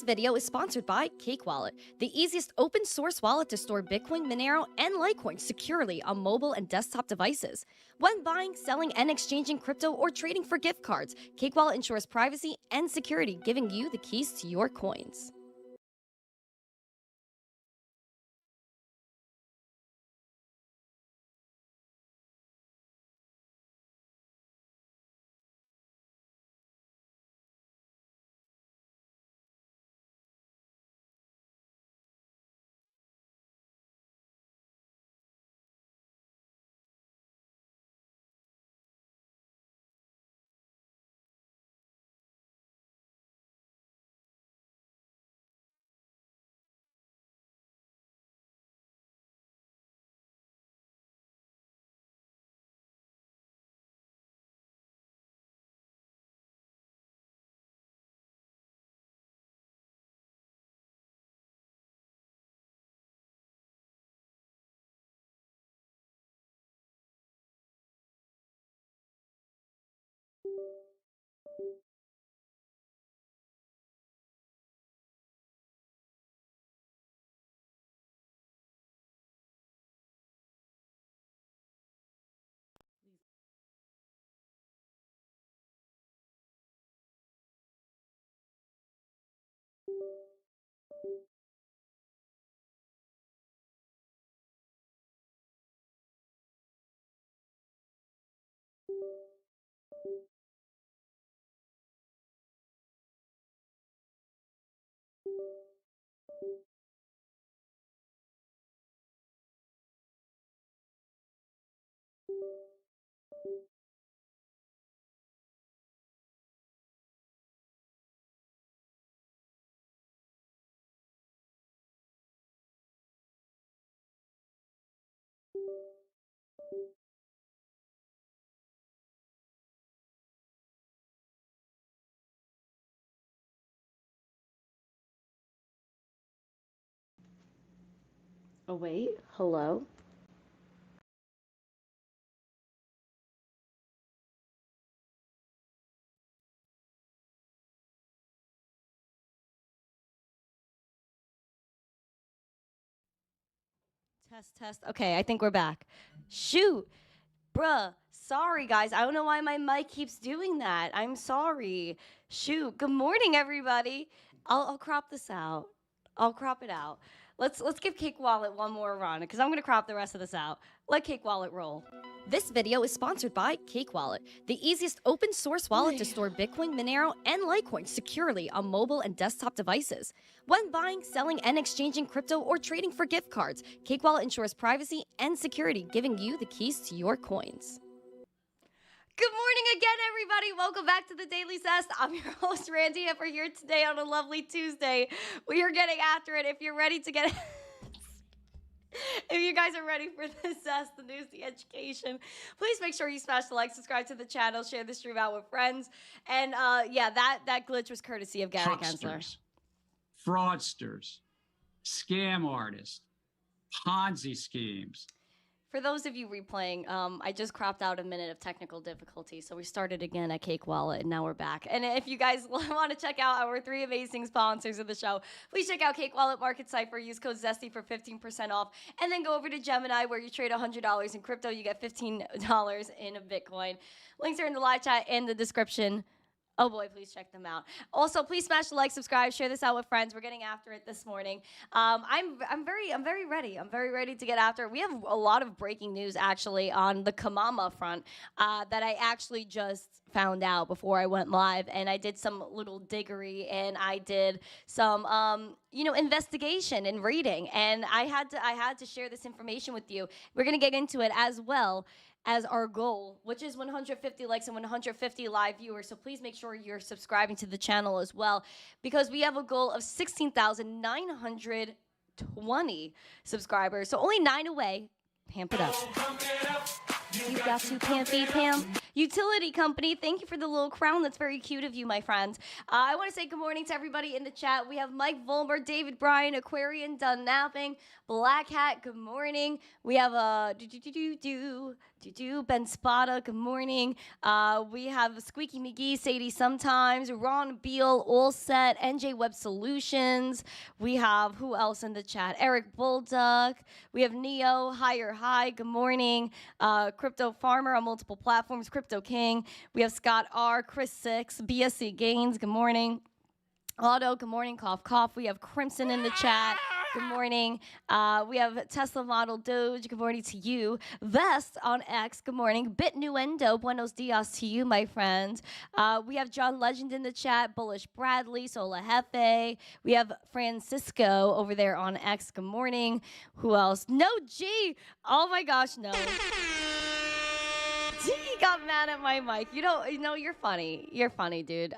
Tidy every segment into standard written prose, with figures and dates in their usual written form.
video is sponsored by Cake Wallet, the easiest open source wallet to store Bitcoin, Monero, and Litecoin securely on mobile and desktop devices. When buying, selling, and exchanging crypto or trading for gift cards, Cake Wallet ensures privacy and security, giving you the keys to your coins. Oh, wait. Hello? Test. Okay, I think we're back. Shoot. Bruh. Sorry, guys. I don't know why my mic keeps doing that. I'm sorry. Shoot. Good morning, everybody. I'll crop this out. I'll crop it out. Let's give Cake Wallet one more run, because I'm going to crop the rest of this out. Let Cake Wallet roll. This video is sponsored by Cake Wallet, the easiest open source wallet to store Bitcoin, Monero, and Litecoin securely on mobile and desktop devices. When buying, selling, and exchanging crypto or trading for gift cards, Cake Wallet ensures privacy and security, giving you the keys to your coins. Good morning again, everybody. Welcome back to the Daily Zest. I'm your host, Randi Hipper, here today on a lovely Tuesday. We are getting after it. If you're ready to get... If you guys are ready for the Zest, the news, the education, please make sure you smash the like, subscribe to the channel, share the stream out with friends. And yeah, that glitch was courtesy of Gary Gensler. Fraudsters, scam artists, Ponzi schemes. For those of you replaying, I just cropped out a minute of technical difficulty, so we started again at Cake Wallet, and now we're back. And if you guys want to check out our 3 amazing sponsors of the show, please check out Cake Wallet, Market Cipher, use code ZESTY for 15% off, and then go over to Gemini, where you trade $100 in crypto, you get $15 in Bitcoin. Links are in the live chat and the description. Oh boy, please check them out. Also, please smash the like, subscribe, share this out with friends. We're getting after it this morning. I'm very ready. I'm very ready to get after it. We have a lot of breaking news actually on the Kamama front that I actually just found out before I went live, and I did some little diggery and I did some investigation and reading, and I had to share this information with you. We're gonna get into it as well as our goal, which is 150 likes and 150 live viewers. So please make sure you're subscribing to the channel as well, because we have a goal of 16,920 subscribers. So only 9 away. Pamp it up. You got to pampy pam. Utility company, thank you for the little crown. That's very cute of you, my friends. I want to say good morning to everybody in the chat. We have Mike Volmer, David Bryan, Aquarian, Done Napping, Black Hat, good morning. We have Ben Spada, good morning. We have Squeaky McGee, Sadie sometimes, Ron Beal, All Set, NJ Web Solutions. We have, who else in the chat? Eric Bulldog. We have Neo, Higher High, good morning. Crypto Farmer on multiple platforms, Crypto King. We have Scott R, Chris Six, BSC Gaines, good morning. Otto, good morning. Cough, cough. We have Crimson in the chat. Good morning. We have Tesla Model Doge. Good morning to you. Vest on X. Good morning. Bitnuendo. Buenos dias to you, my friend. We have John Legend in the chat. Bullish Bradley. Sola Jefe. We have Francisco over there on X. Good morning. Who else? No G. Oh my gosh, no. He got mad at my mic. You know, you're funny. You're funny, dude.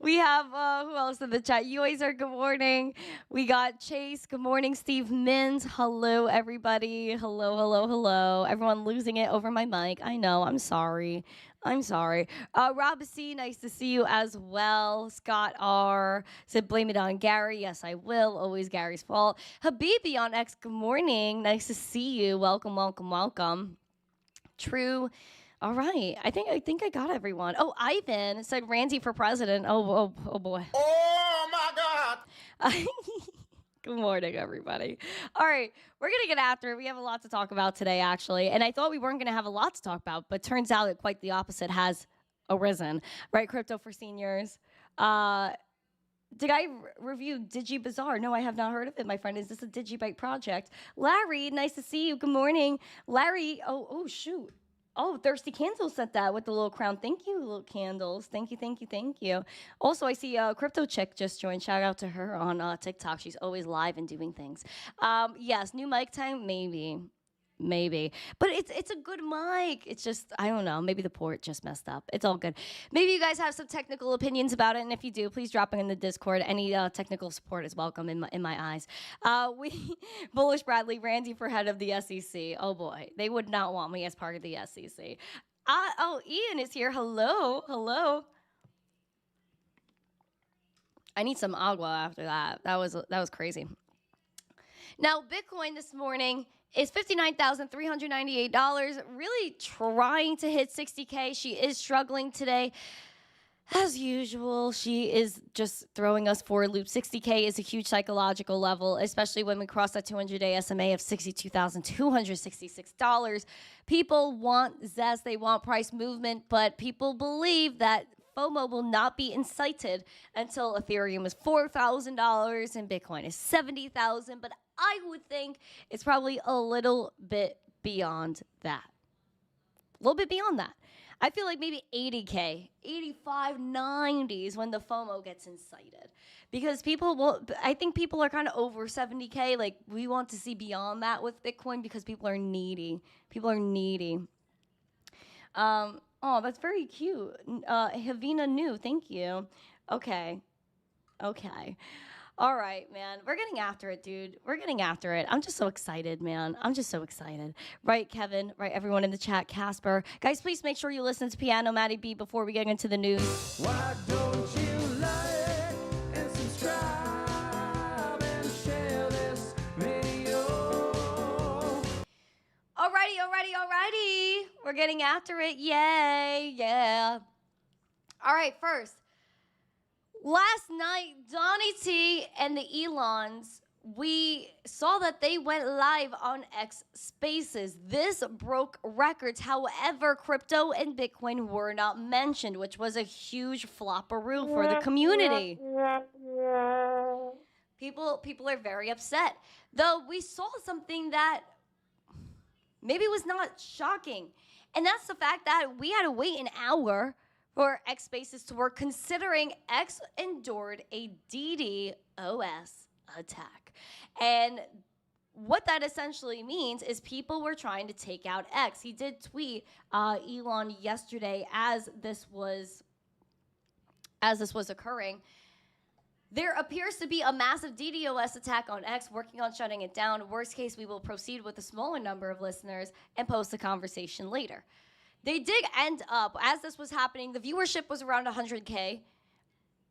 We have, who else in the chat? Yoizer, good morning. We got Chase, good morning. Steve Mins, hello, everybody. Hello, hello, hello. Everyone losing it over my mic. I know, I'm sorry. I'm sorry. Rob C, nice to see you as well. Scott R said, blame it on Gary. Yes, I will. Always Gary's fault. Habibi on X, good morning. Nice to see you. Welcome, welcome, welcome. True. All right. I think I got everyone. Oh, Ivan said Randi for president. Oh boy. Oh my God. Good morning, everybody. All right. We're going to get after it. We have a lot to talk about today, actually. And I thought we weren't going to have a lot to talk about, but turns out that quite the opposite has arisen. Right? Crypto for seniors. Did I review DigiBazaar? No, I have not heard of it, my friend. Is this a DigiByte project? Larry, nice to see you. Good morning. Larry, oh, shoot. Oh, Thirsty Candles sent that with the little crown. Thank you, little candles. Thank you, thank you, thank you. Also, I see Crypto Chick just joined. Shout out to her on TikTok. She's always live and doing things. Yes, new mic time? Maybe. But it's a good mic. It's just, I don't know. Maybe the port just messed up. It's all good. Maybe you guys have some technical opinions about it. And if you do, please drop it in the Discord. Any technical support is welcome in my eyes. Bullish Bradley, Randi for head of the SEC. Oh boy. They would not want me as part of the SEC. Ian is here. Hello. I need some agua after that. That was crazy. Now, Bitcoin this morning is $59,398, really trying to hit 60K. She is struggling today. As usual, she is just throwing us for a loop. 60K is a huge psychological level, especially when we cross that 200-day SMA of $62,266. People want zest, they want price movement, but people believe that FOMO will not be incited until Ethereum is $4,000 and Bitcoin is $70,000, but I would think it's probably a little bit beyond that. A little bit beyond that. I feel like maybe 80K, 85, 90s when the FOMO gets incited. Because I think people are kind of over 70K. Like, we want to see beyond that with Bitcoin because people are needy. Oh, that's very cute. Havina New, thank you. Okay. All right, man. We're getting after it, dude. We're getting after it. I'm just so excited, man. I'm just so excited. Right, Kevin? Right, everyone in the chat, Casper. Guys, please make sure you listen to Piano Matty B before we get into the news. Why don't you like and subscribe and share this video? Alrighty. We're getting after it. Yay. Yeah. All right, first. Last night, Donnie T and the Elons, we saw that they went live on X Spaces. This broke records. However, crypto and Bitcoin were not mentioned, which was a huge flopperoo for the community. People are very upset. Though we saw something that maybe was not shocking, and that's the fact that we had to wait an hour for X Spaces to work, considering X endured a DDoS attack. And what that essentially means is people were trying to take out X. He did tweet Elon yesterday as this was occurring. There appears to be a massive DDoS attack on X, working on shutting it down. Worst case, we will proceed with a smaller number of listeners and post the conversation later. They did end up, as this was happening, the viewership was around 100K.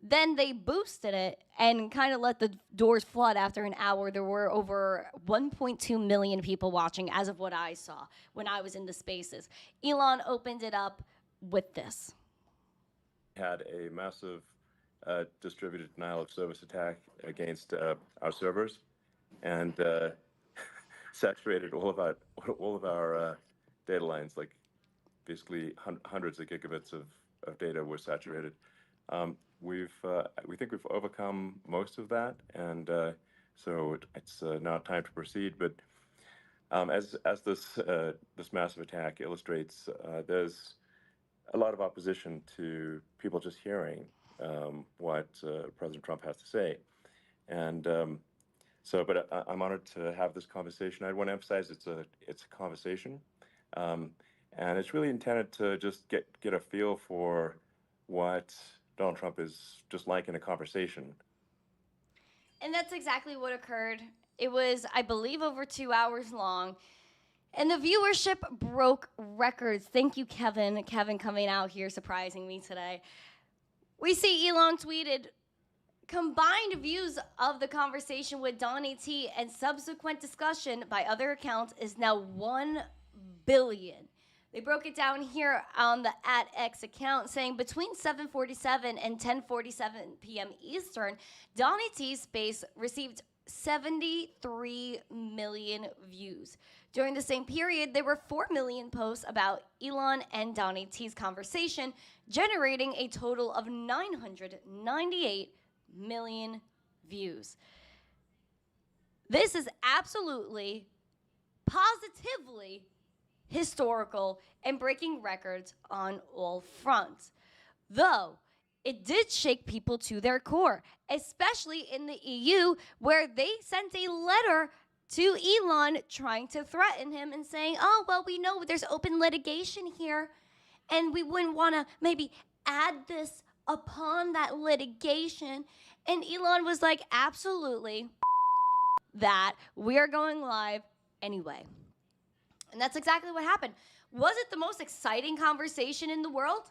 Then they boosted it and kind of let the doors flood after an hour. There were over 1.2 million people watching as of what I saw when I was in the spaces. Elon opened it up with this. Had a massive distributed denial of service attack against our servers, and saturated all of our data lines. Like basically hundreds of gigabits of data were saturated. We think we've overcome most of that, and so it's now time to proceed. But as this massive attack illustrates, there's a lot of opposition to people just hearing what President Trump has to say, and but I'm honored to have this conversation. I want to emphasize it's a conversation, and it's really intended to just get a feel for what Donald Trump is just like in a conversation. And that's exactly what occurred. It was, I believe, over 2 hours long. And the viewership broke records. Thank you, Kevin. Kevin coming out here surprising me today. We see Elon tweeted, combined views of the conversation with Donnie T and subsequent discussion by other accounts is now 1 billion. They broke it down here on the @X account, saying between 7:47 and 10:47 p.m. Eastern, Donnie T's space received 73 million views. During the same period, there were 4 million posts about Elon and Donnie T's conversation, generating a total of 998 million views. This is absolutely, positively historical and breaking records on all fronts. Though, it did shake people to their core, especially in the EU, where they sent a letter to Elon trying to threaten him and saying, oh, well, we know there's open litigation here, and we wouldn't want to maybe add this upon that litigation. And Elon was like, absolutely, that we are going live anyway. And that's exactly what happened. Was it the most exciting conversation in the world?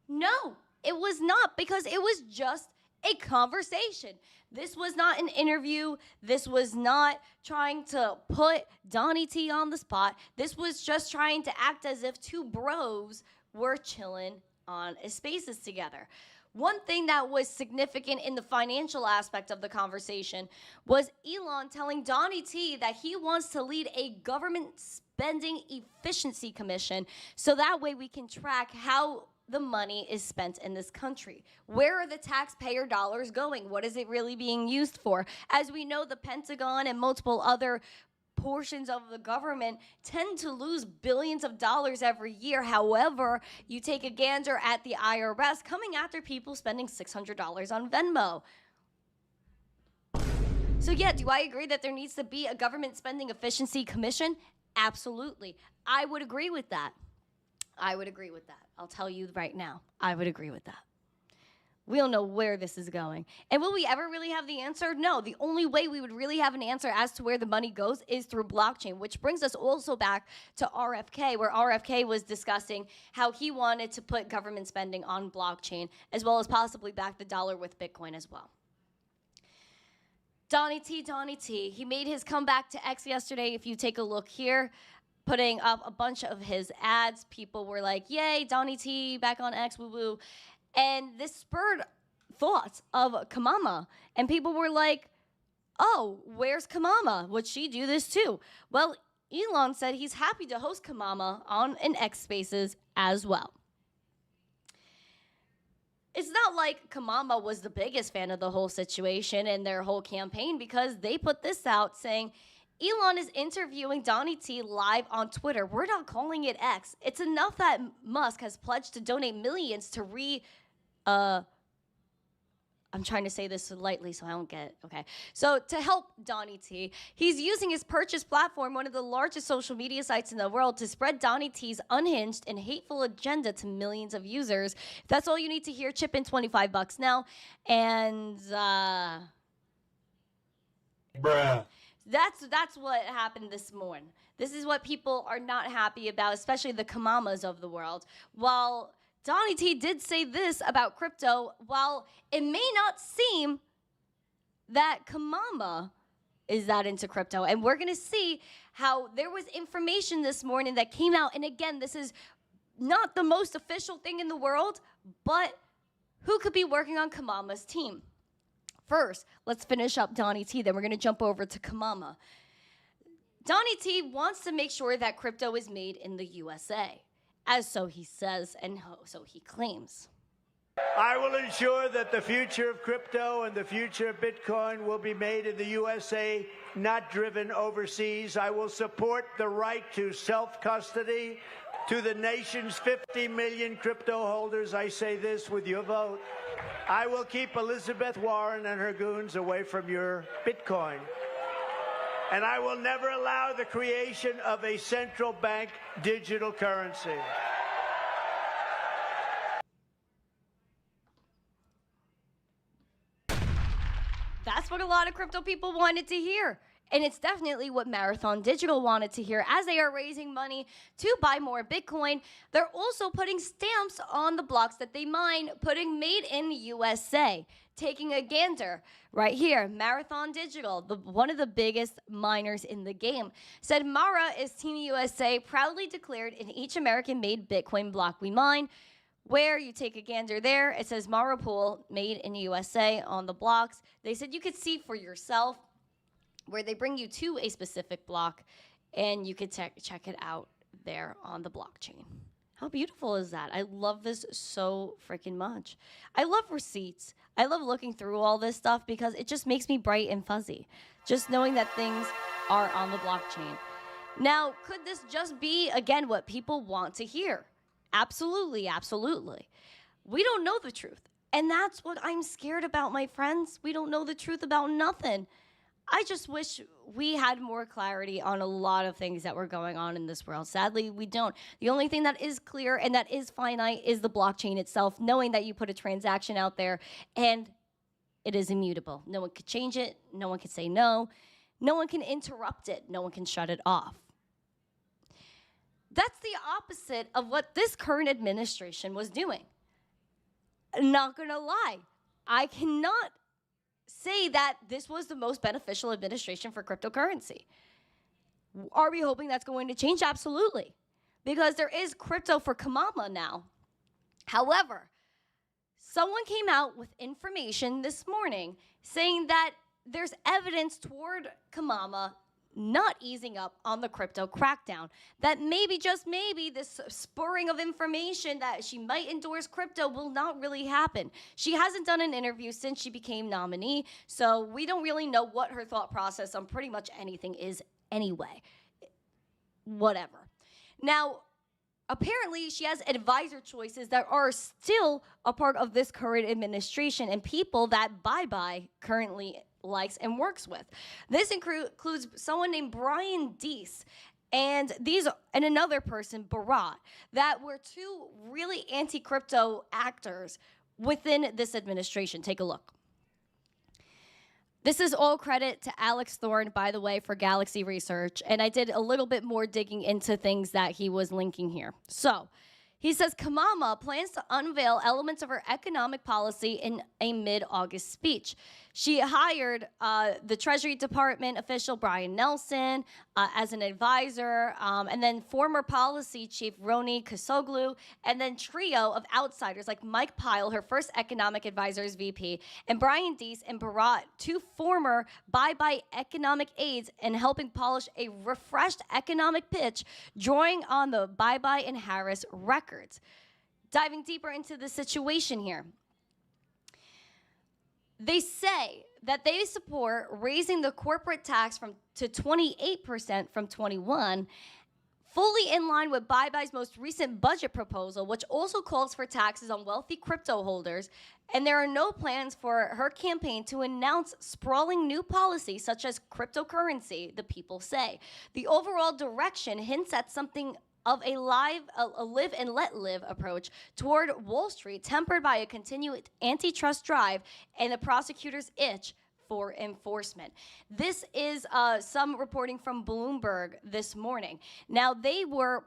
No, it was not, because it was just a conversation. This was not an interview. This was not trying to put Donnie T on the spot. This was just trying to act as if two bros were chilling on spaces together. One thing that was significant in the financial aspect of the conversation was Elon telling Donnie T that he wants to lead a government spending efficiency commission, so that way we can track how the money is spent in this country. Where are the taxpayer dollars going? What is it really being used for? As we know, the Pentagon and multiple other portions of the government tend to lose billions of dollars every year. However, you take a gander at the IRS coming after people spending $600 on Venmo. So yeah, do I agree that there needs to be a government spending efficiency commission? Absolutely. I would agree with that. I would agree with that. I'll tell you right now, I would agree with that. We don't know where this is going. And will we ever really have the answer? No. The only way we would really have an answer as to where the money goes is through blockchain, which brings us also back to RFK, where RFK was discussing how he wanted to put government spending on blockchain, as well as possibly back the dollar with Bitcoin as well. Donnie T, he made his comeback to X yesterday. If you take a look here, putting up a bunch of his ads, people were like, yay, Donnie T back on X, woo woo. And this spurred thoughts of Kamama. And people were like, oh, where's Kamama? Would she do this too? Well, Elon said he's happy to host Kamama on an X Spaces as well. It's not like Kamama was the biggest fan of the whole situation and their whole campaign, because they put this out saying, Elon is interviewing Donnie T live on Twitter. We're not calling it X. It's enough that Musk has pledged to donate millions to I'm trying to say this lightly so I don't get, okay. So to help Donnie T, he's using his purchase platform, one of the largest social media sites in the world, to spread Donnie T's unhinged and hateful agenda to millions of users. If that's all you need to hear, chip in $25 now. And, Bruh. That's what happened this morning. This is what people are not happy about, especially the Kamamas of the world. While Donnie T did say this about crypto. While it may not seem that Kamama is that into crypto, and we're going to see how there was information this morning that came out. And again, this is not the most official thing in the world, but who could be working on Kamama's team? First, let's finish up Donnie T, then we're going to jump over to Kamama. Donnie T wants to make sure that crypto is made in the USA, as so he says and so he claims. I will ensure that the future of crypto and the future of Bitcoin will be made in the USA, not driven overseas. I will support the right to self-custody to the nation's 50 million crypto holders. I say this with your vote. I will keep Elizabeth Warren and her goons away from your Bitcoin. And I will never allow the creation of a central bank digital currency. That's what a lot of crypto people wanted to hear. And it's definitely what Marathon Digital wanted to hear. As they are raising money to buy more Bitcoin, they're also putting stamps on the blocks that they mine, putting made in USA. Taking a gander right here, Marathon Digital, one of the biggest miners in the game, said Mara is Team USA, proudly declared in each American-made Bitcoin block we mine. Where you take a gander there, it says Mara Pool, made in USA on the blocks. They said you could see for yourself where they bring you to a specific block, and you could check it out there on the blockchain. How beautiful is that? I love this so freaking much. I love receipts. I love looking through all this stuff because it just makes me bright and fuzzy, just knowing that things are on the blockchain. Now, could this just be, again, what people want to hear? Absolutely, absolutely. We don't know the truth. And that's what I'm scared about, my friends. We don't know the truth about nothing. I just wish we had more clarity on a lot of things that were going on in this world. Sadly, we don't. The only thing that is clear and that is finite is the blockchain itself, knowing that you put a transaction out there and it is immutable. No one could change it. No one can say no. No one can interrupt it. No one can shut it off. That's the opposite of what this current administration was doing. Not gonna lie, I cannot say that this was the most beneficial administration for cryptocurrency. Are we hoping that's going to change? Absolutely. Because there is crypto for Kamama now. However, someone came out with information this morning saying that there's evidence toward Kamama not easing up on the crypto crackdown. That maybe, just maybe, this spurring of information that she might endorse crypto will not really happen. She hasn't done an interview since she became nominee, so we don't really know what her thought process on pretty much anything is anyway. Whatever. Now, apparently, she has advisor choices that are still a part of this current administration and people that Bye currently likes and works with. This includes someone named Brian Deese and another person, Barat, that were two really anti-crypto actors within this administration. Take a look. This is all credit to Alex Thorne, by the way, for Galaxy Research, and I did a little bit more digging into things that he was linking here. So, he says Kamama plans to unveil elements of her economic policy in a mid-August speech. She hired the Treasury Department official Brian Nelson as an advisor, and then former policy chief Roni Kasoglu, and then trio of outsiders like Mike Pyle, her first economic advisor's VP, and Brian Deese and Barat, two former Bye economic aides, and helping polish a refreshed economic pitch, drawing on the Bye and Harris records. Diving deeper into the situation here. They say that they support raising the corporate tax to 28% from 21%, fully in line with Bye's most recent budget proposal, which also calls for taxes on wealthy crypto holders. And there are no plans for her campaign to announce sprawling new policies such as cryptocurrency, the people say. The overall direction hints at something of a live and let live approach toward Wall Street, tempered by a continued antitrust drive and the prosecutor's itch for enforcement. This is some reporting from Bloomberg this morning. Now, they were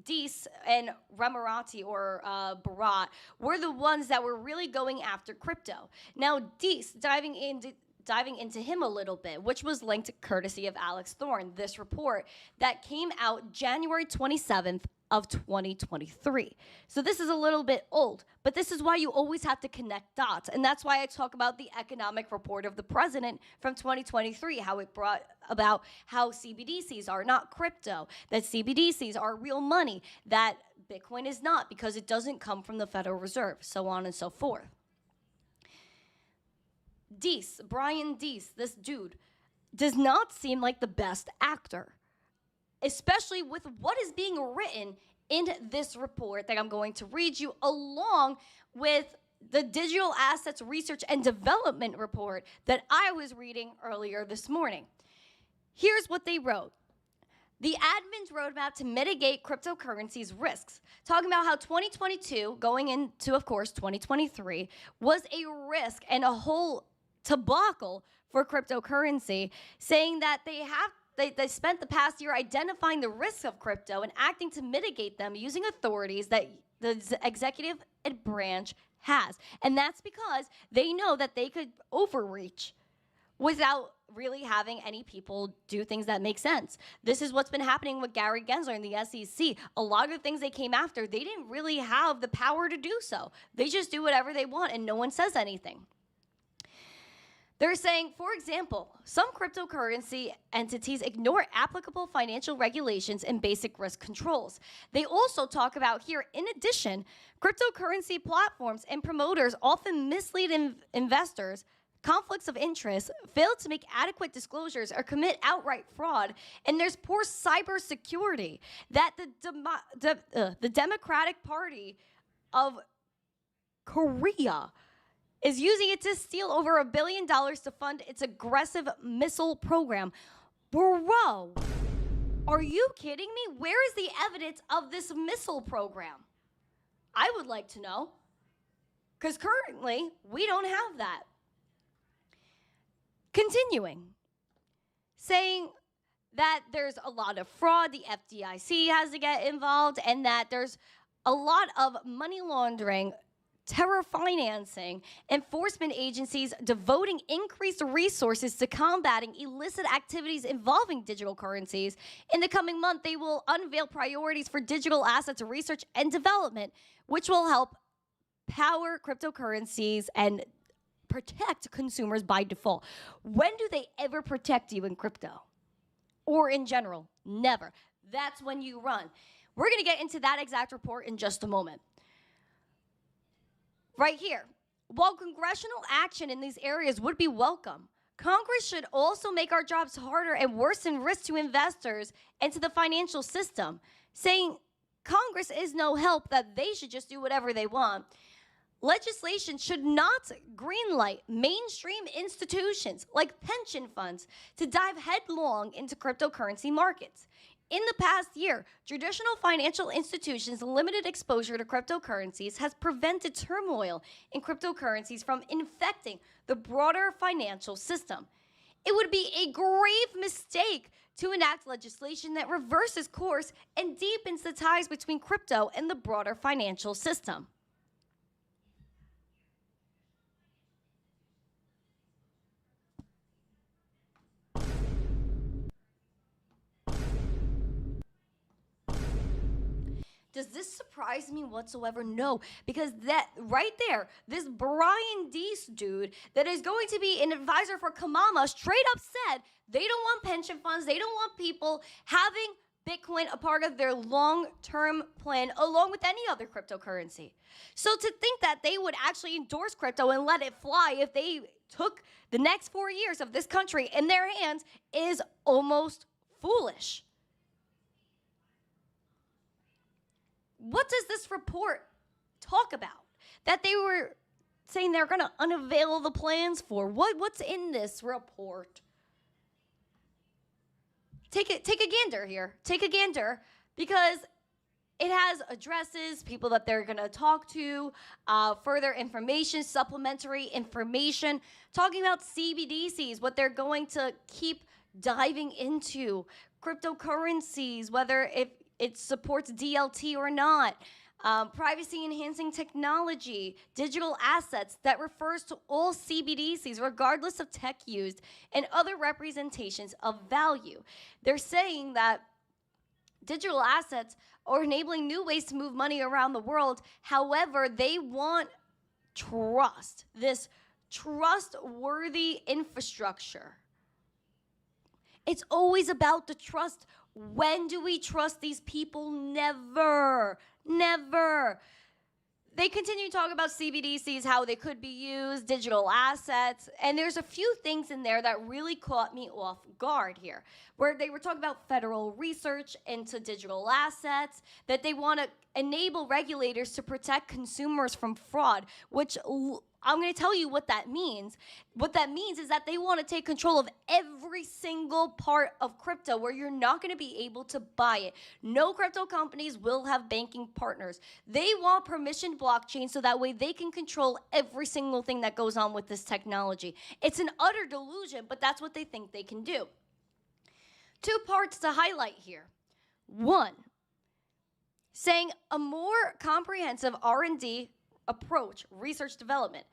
Dees and Ramarati or Bharat were the ones that were really going after crypto. Now, Dees, diving into him a little bit, which was linked courtesy of Alex Thorne, this report that came out January 27th of 2023. So this is a little bit old, but this is why you always have to connect dots. And that's why I talk about the economic report of the president from 2023, how it brought about how CBDCs are not crypto, that CBDCs are real money, that Bitcoin is not because it doesn't come from the Federal Reserve, so on and so forth. Dees, Brian Dees, this dude, does not seem like the best actor, especially with what is being written in this report that I'm going to read you, along with the Digital Assets Research and Development report that I was reading earlier this morning. Here's what they wrote. The admin's roadmap to mitigate cryptocurrency's risks, talking about how 2022, going into, of course, 2023, was a risk and a whole debacle for cryptocurrency, saying that they spent the past year identifying the risks of crypto and acting to mitigate them using authorities that the executive branch has. And that's because they know that they could overreach without really having any people do things that make sense. This is what's been happening with Gary Gensler and the SEC. A lot of the things they came after, they didn't really have the power to do so. They just do whatever they want and no one says anything. They're saying, for example, some cryptocurrency entities ignore applicable financial regulations and basic risk controls. They also talk about here, in addition, cryptocurrency platforms and promoters often mislead investors, conflicts of interest, fail to make adequate disclosures, or commit outright fraud, and there's poor cybersecurity that the Democratic Party of Korea is using it to steal over $1 billion to fund its aggressive missile program. Bro, are you kidding me? Where is the evidence of this missile program? I would like to know, because currently we don't have that. Continuing, saying that there's a lot of fraud, the FDIC has to get involved, and that there's a lot of money laundering, terror financing, enforcement agencies devoting increased resources to combating illicit activities involving digital currencies. In the coming month, they will unveil priorities for digital assets research and development, which will help power cryptocurrencies and protect consumers by default. When do they ever protect you in crypto? Or in general? Never. That's when you run. We're going to get into that exact report in just a moment. Right here, while congressional action in these areas would be welcome, Congress should also make our jobs harder and worsen risk to investors and to the financial system, saying Congress is no help, that they should just do whatever they want. Legislation should not greenlight mainstream institutions like pension funds to dive headlong into cryptocurrency markets. In the past year, traditional financial institutions' limited exposure to cryptocurrencies has prevented turmoil in cryptocurrencies from infecting the broader financial system. It would be a grave mistake to enact legislation that reverses course and deepens the ties between crypto and the broader financial system. Does this surprise me whatsoever? No, because that right there, this Brian Dees dude that is going to be an advisor for Kamala straight up said they don't want pension funds, they don't want people having Bitcoin a part of their long-term plan along with any other cryptocurrency. So to think that they would actually endorse crypto and let it fly if they took the next 4 years of this country in their hands is almost foolish. What does this report talk about? That they were saying they're going to unveil the plans for. What's in this report? Take a gander here. Take a gander, because it has addresses, people that they're going to talk to, further information, supplementary information, talking about CBDCs, what they're going to keep diving into, cryptocurrencies, whether if it supports DLT or not. Privacy-enhancing technology, digital assets that refers to all CBDCs, regardless of tech used, and other representations of value. They're saying that digital assets are enabling new ways to move money around the world. However, they want trust, this trustworthy infrastructure. It's always about the trust. When do we trust these people? Never. Never. They continue to talk about CBDCs, how they could be used, digital assets, and there's a few things in there that really caught me off guard here, where they were talking about federal research into digital assets, that they want to enable regulators to protect consumers from fraud, which I'm going to tell you what that means. What that means is that they want to take control of every single part of crypto where you're not going to be able to buy it. No crypto companies will have banking partners. They want permissioned blockchain so that way they can control every single thing that goes on with this technology. It's an utter delusion, but that's what they think they can do. 2 parts to highlight here. 1, saying a more comprehensive R&D approach, research development,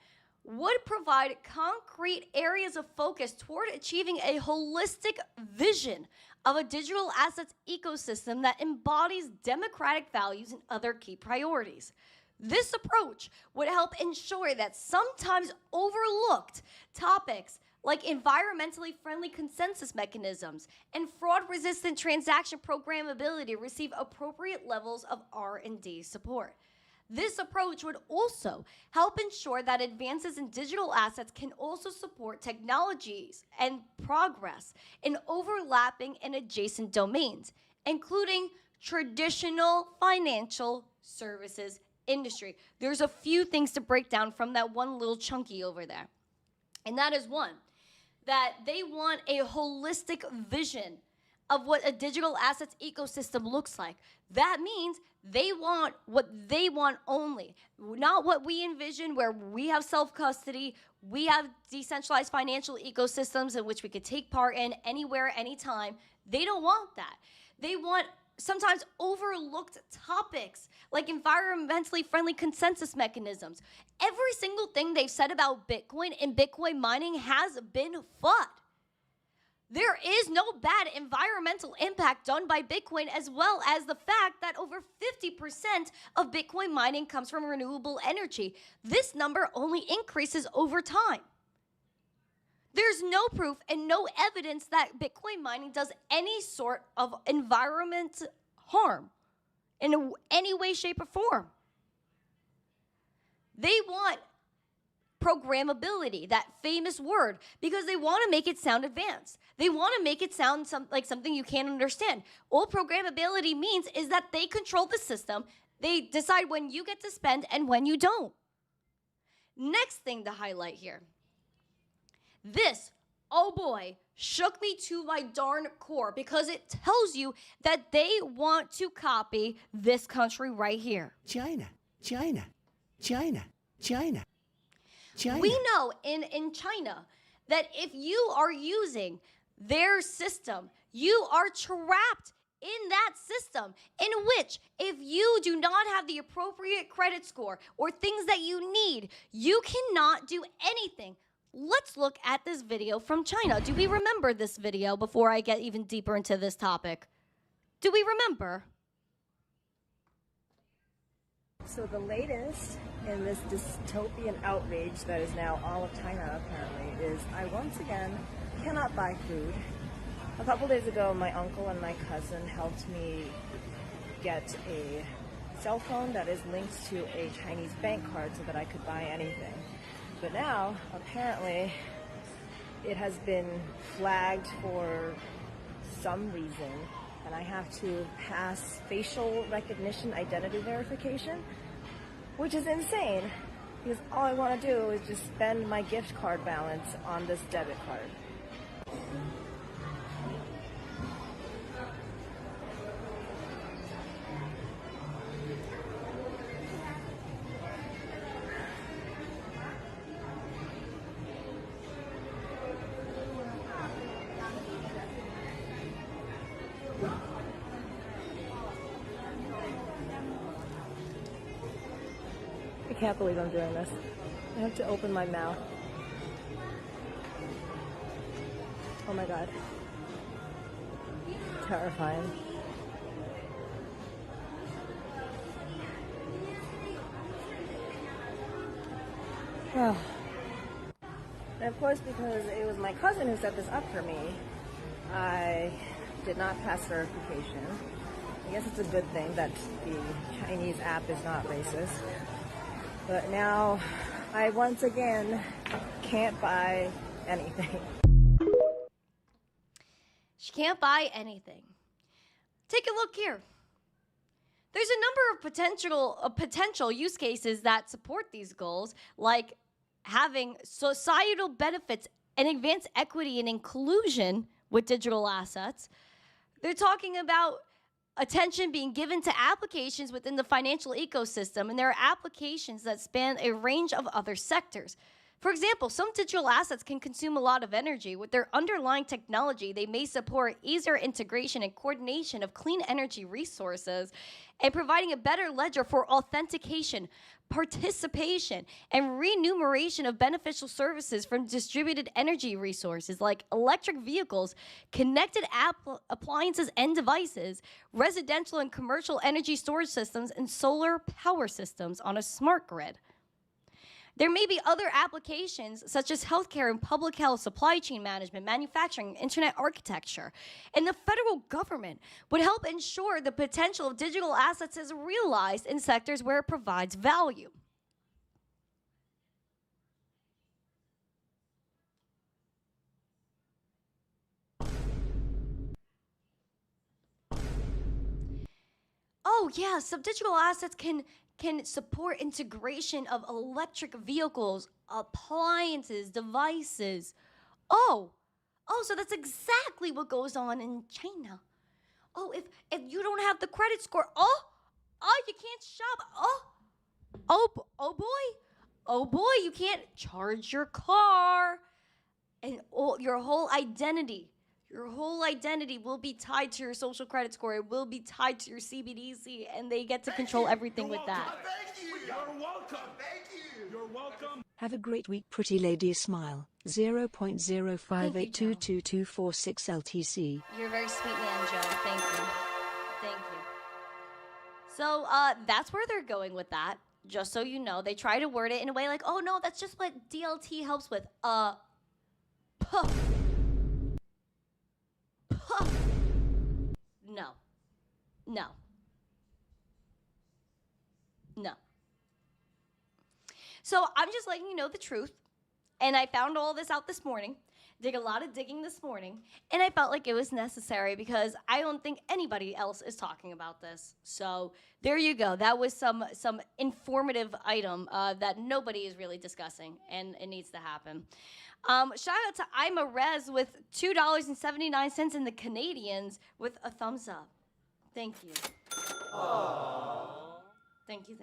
would provide concrete areas of focus toward achieving a holistic vision of a digital assets ecosystem that embodies democratic values and other key priorities. This approach would help ensure that sometimes overlooked topics like environmentally friendly consensus mechanisms and fraud-resistant transaction programmability receive appropriate levels of R&D support. This approach would also help ensure that advances in digital assets can also support technologies and progress in overlapping and adjacent domains, including traditional financial services industry. There's a few things to break down from that one little chunky over there. And that is 1, that they want a holistic vision of what a digital assets ecosystem looks like. That means they want what they want only, not what we envision where we have self-custody, we have decentralized financial ecosystems in which we could take part in anywhere, anytime. They don't want that. They want sometimes overlooked topics like environmentally friendly consensus mechanisms. Every single thing they've said about Bitcoin and Bitcoin mining has been FUD. There is no bad environmental impact done by Bitcoin, as well as the fact that over 50% of Bitcoin mining comes from renewable energy. This number only increases over time. There's no proof and no evidence that Bitcoin mining does any sort of environment harm in any way, shape, or form. They want programmability, that famous word, because they want to make it sound advanced. They want to make it sound like something you can't understand. All programmability means is that they control the system. They decide when you get to spend and when you don't. Next thing to highlight here. This, oh boy, shook me to my darn core because it tells you that they want to copy this country right here. China, China, China, China. China. We know in China that if you are using their system, you are trapped in that system, in which if you do not have the appropriate credit score or things that you need, you cannot do anything. Let's look at this video from China. Do we remember this video before I get even deeper into this topic? Do we remember? So the latest in this dystopian outrage that is now all of China, apparently, is I once again cannot buy food. A couple days ago, my uncle and my cousin helped me get a cell phone that is linked to a Chinese bank card so that I could buy anything. But now, apparently, it has been flagged for some reason, and I have to pass facial recognition identity verification, which is insane, because all I want to do is just spend my gift card balance on this debit card. can't believe I'm doing this. I have to open my mouth. Oh my God. Terrifying. Oh. And of course, because it was my cousin who set this up for me, I did not pass verification. I guess it's a good thing that the Chinese app is not racist. But now I once again can't buy anything. She can't buy anything. Take a look here. There's a number of potential use cases that support these goals, like having societal benefits and advanced equity and inclusion with digital assets. They're talking about attention being given to applications within the financial ecosystem, and there are applications that span a range of other sectors. For example, some digital assets can consume a lot of energy. With their underlying technology, they may support easier integration and coordination of clean energy resources and providing a better ledger for authentication, participation, and remuneration of beneficial services from distributed energy resources like electric vehicles, connected appliances and devices, residential and commercial energy storage systems, and solar power systems on a smart grid. There may be other applications such as healthcare and public health, supply chain management, manufacturing, internet architecture. And the federal government would help ensure the potential of digital assets is realized in sectors where it provides value. Oh yeah, some digital assets can support integration of electric vehicles, appliances, devices. Oh, so that's exactly what goes on in China. Oh, if you don't have the credit score, oh, you can't shop. Oh boy, you can't charge your car, and your whole identity will be tied to your social credit score. It will be tied to your CBDC, and they get to control everything with that. Thank you. You're welcome. Thank you. You're welcome. Have a great week, pretty lady. Smile. 0.058222446 LTC. You're a very sweet man, Joe. Thank you. Thank you. So that's where they're going with that. Just so you know, they try to word it in a way like, oh no, that's just what DLT helps with. No. So I'm just letting you know the truth. And I found all this out this morning. Did a lot of digging this morning. And I felt like it was necessary because I don't think anybody else is talking about this. So there you go. That was some informative item that nobody is really discussing. And it needs to happen. Shout out to Ima Rez with $2.79 in the Canadians with a thumbs up. Thank you. Aww. Thank you.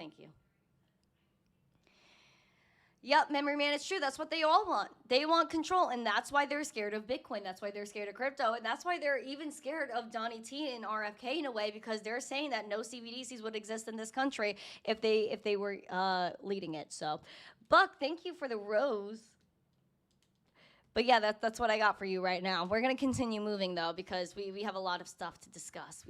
Yep, Memory Man, it's true. That's what they all want. They want control, and that's why they're scared of Bitcoin. That's why they're scared of crypto, and that's why they're even scared of Donnie T and RFK in a way, because they're saying that no CBDCs would exist in this country if they were leading it. So, Buck, thank you for the rose. But yeah, that's what I got for you right now. We're going to continue moving, though, because we have a lot of stuff to discuss.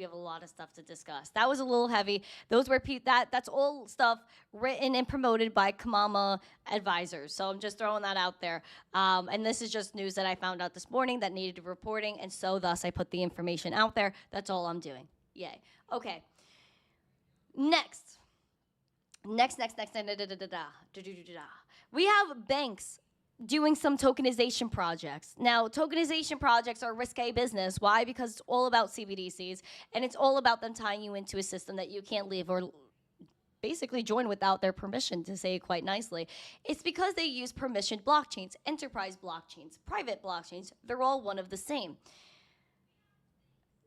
That was a little heavy. Those were that's all stuff written and promoted by Kamama advisors. So I'm just throwing that out there. And this is just news that I found out this morning that needed reporting, and so thus I put the information out there. That's all I'm doing. Yay. Okay. Next. We have banks doing some tokenization projects. Now, tokenization projects are risque business. Why? Because it's all about CBDCs, and it's all about them tying you into a system that you can't leave or basically join without their permission, to say it quite nicely. It's because they use permissioned blockchains, enterprise blockchains, private blockchains. They're all one of the same.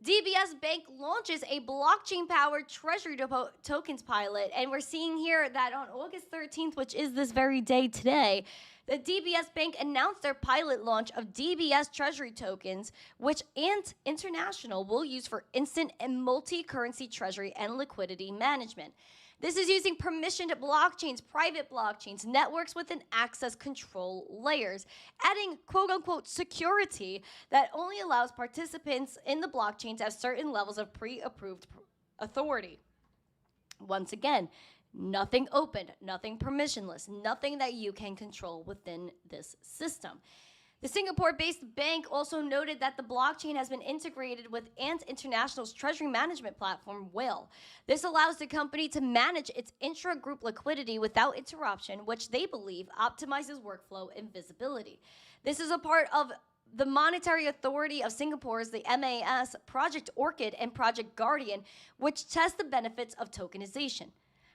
DBS Bank launches a blockchain-powered treasury tokens pilot, and we're seeing here that on August 13th, which is this very day today, the DBS Bank announced their pilot launch of DBS Treasury tokens, which Ant International will use for instant and multi-currency treasury and liquidity management. This is using permissioned blockchains, private blockchains, networks with an access control layers, adding quote-unquote security that only allows participants in the blockchain to have certain levels of pre-approved authority. Once again, nothing open, nothing permissionless, nothing that you can control within this system. The Singapore-based bank also noted that the blockchain has been integrated with Ant International's treasury management platform, Whale. This allows the company to manage its intra-group liquidity without interruption, which they believe optimizes workflow and visibility. This is a part of the Monetary Authority of Singapore's, the MAS, Project Orchid and Project Guardian, which test the benefits of tokenization.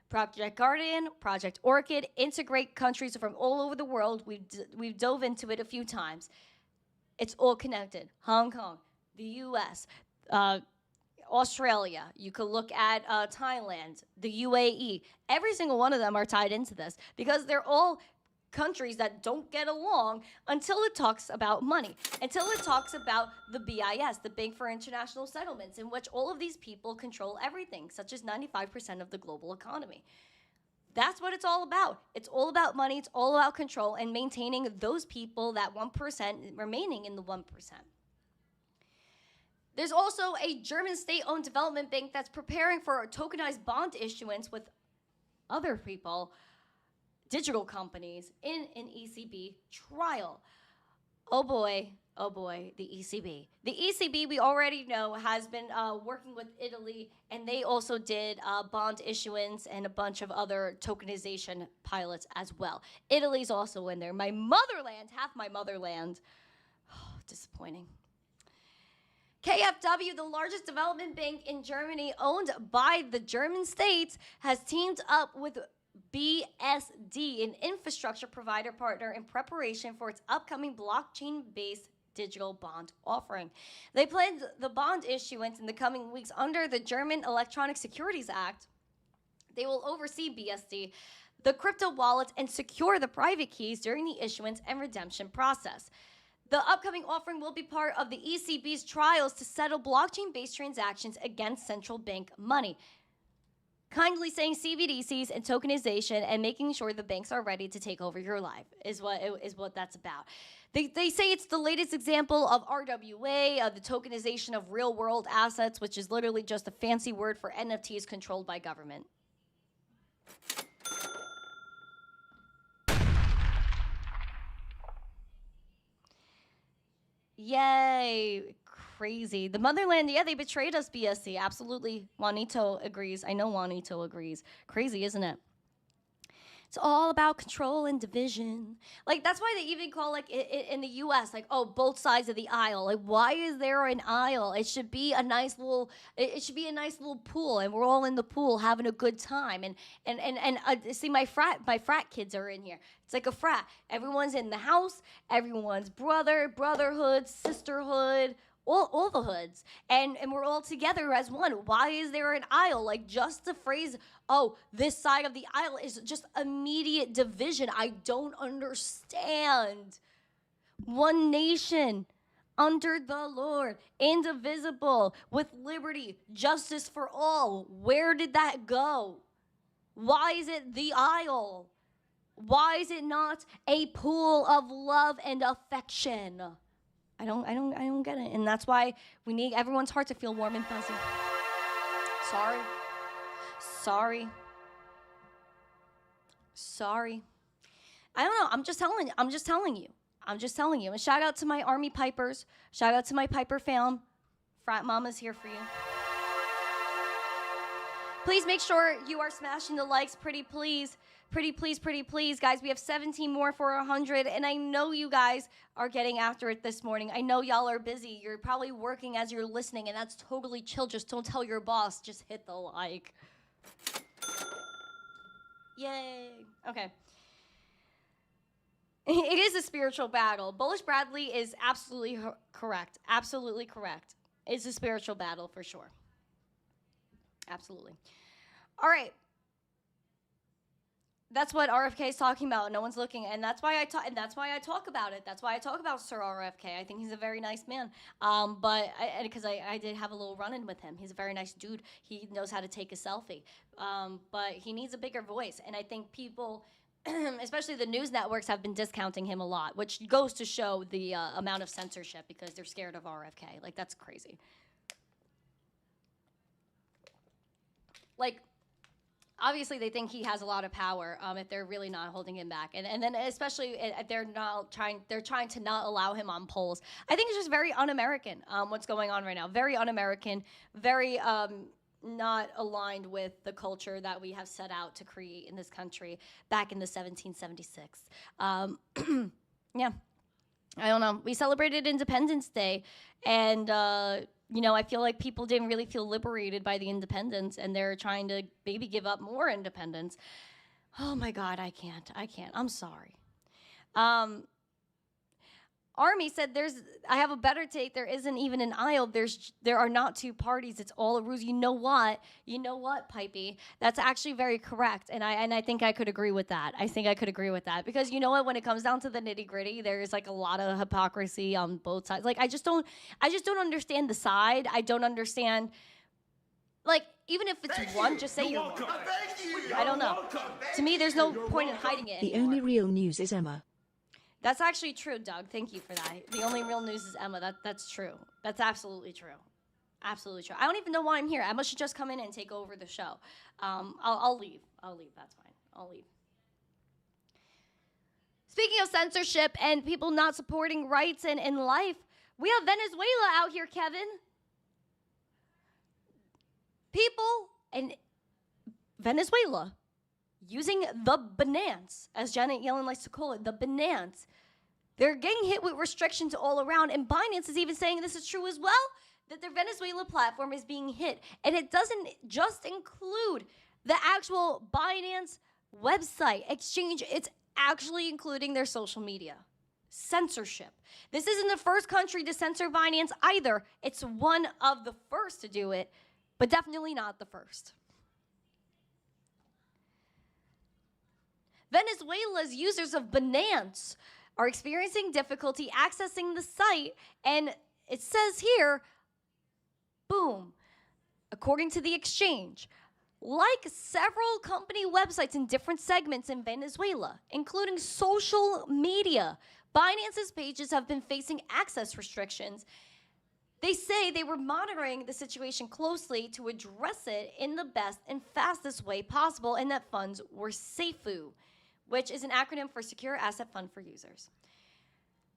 Project Guardian, Project Orchid integrate countries from all over the world. We've dove into it a few times. It's all connected. Hong Kong, the US, Australia. You could look at Thailand, the UAE. Every single one of them are tied into this because they're all countries that don't get along until it talks about money, until it talks about the BIS, the Bank for International Settlements, in which all of these people control everything, such as 95% of the global economy. That's what it's all about. It's all about money. It's all about control and maintaining those people, that 1% remaining in the 1%. There's also a German state-owned development bank that's preparing for a tokenized bond issuance with other people, digital companies, in an ECB trial. Oh boy, the ECB. The ECB, we already know, has been working with Italy, and they also did bond issuance and a bunch of other tokenization pilots as well. Italy's also in there. My motherland, half my motherland. Oh, disappointing. KfW, the largest development bank in Germany, owned by the German state, has teamed up with BSD, an infrastructure provider partner, in preparation for its upcoming blockchain-based digital bond offering. They planned the bond issuance in the coming weeks under the German Electronic Securities Act. They will oversee BSD, the crypto wallets, and secure the private keys during the issuance and redemption process. The upcoming offering will be part of the ECB's trials to settle blockchain-based transactions against central bank money, kindly saying CBDCs and tokenization and making sure the banks are ready to take over your life is what that's about. They say it's the latest example of RWA, the tokenization of real-world assets, which is literally just a fancy word for NFTs controlled by government. Yay. Crazy. The motherland, yeah, they betrayed us, BSC. Absolutely. Juanito agrees. I know Juanito agrees. Crazy, isn't it? It's all about control and division. Like, that's why they even call, like, in the U.S., like, oh, both sides of the aisle. Like, why is there an aisle? It should be a nice little, it should be a nice little pool, and we're all in the pool having a good time. And see, my frat kids are in here. It's like a frat. Everyone's in the house. Everyone's brotherhood, sisterhood, all the hoods, and we're all together as one. Why is there an aisle? Like, just the phrase, oh, this side of the aisle is just immediate division. I don't understand. One nation, under the Lord, indivisible, with liberty, justice for all. Where did that go? Why is it the aisle? Why is it not a pool of love and affection? I don't get it. And that's why we need everyone's heart to feel warm and fuzzy. Sorry. I don't know. I'm just telling you. And shout out to my Army Pipers. Shout out to my Piper fam. Frat Mama's here for you. Please make sure you are smashing the likes, pretty please, guys. We have 17 more for 100, and I know you guys are getting after it this morning. I know y'all are busy. You're probably working as you're listening, and that's totally chill. Just don't tell your boss. Just hit the like. Yay. Okay. It is a spiritual battle. Bullish Bradley is absolutely correct. Absolutely correct. It's a spiritual battle for sure. Absolutely. All right. That's what RFK is talking about. No one's looking, and that's why I talk. And that's why I talk about it. That's why I talk about Sir RFK. I think he's a very nice man. But because I did have a little run-in with him. He's a very nice dude. He knows how to take a selfie. But he needs a bigger voice, and I think people, especially the news networks, have been discounting him a lot, which goes to show the amount of censorship because they're scared of RFK. Like, that's crazy. Like, obviously they think he has a lot of power if they're really not holding him back, and then especially they're trying to not allow him on polls. I think it's just very un-American what's going on right now. Very un-American, very not aligned with the culture that we have set out to create in this country back in the 1776. Yeah, I don't know. We celebrated Independence Day, and you know, I feel like people didn't really feel liberated by the independence, and they're trying to maybe give up more independence. Oh my God, I can't. I'm sorry. Army said, I have a better take. There isn't even an aisle. There are not two parties. It's all a ruse. You know what, Pipey? That's actually very correct. And I think I could agree with that. I think I could agree with that. Because you know what, when it comes down to the nitty gritty, there's like a lot of hypocrisy on both sides. Like, I just don't understand the side. I don't understand, like, even if it's one, just say you're wrong. I don't know. To me, there's no point in hiding it The anymore. only real news is Emma. That's actually true, Doug. Thank you for that. The only real news is Emma. That's true. That's absolutely true. Absolutely true. I don't even know why I'm here. Emma should just come in and take over the show. I'll leave. That's fine. I'll leave. Speaking of censorship and people not supporting rights and in life, we have Venezuela out here, Kevin. People in Venezuela using the Binance, as Janet Yellen likes to call it, the Binance. They're getting hit with restrictions all around, and Binance is even saying this is true as well, that their Venezuela platform is being hit. And it doesn't just include the actual Binance website exchange, it's actually including their social media. Censorship. This isn't the first country to censor Binance either. It's one of the first to do it, but definitely not the first. Venezuela's users of Binance are experiencing difficulty accessing the site, and it says here, boom, according to the exchange, like several company websites in different segments in Venezuela, including social media, Binance's pages have been facing access restrictions. They say they were monitoring the situation closely to address it in the best and fastest way possible, and that funds were SAFU, which is an acronym for Secure Asset Fund for Users.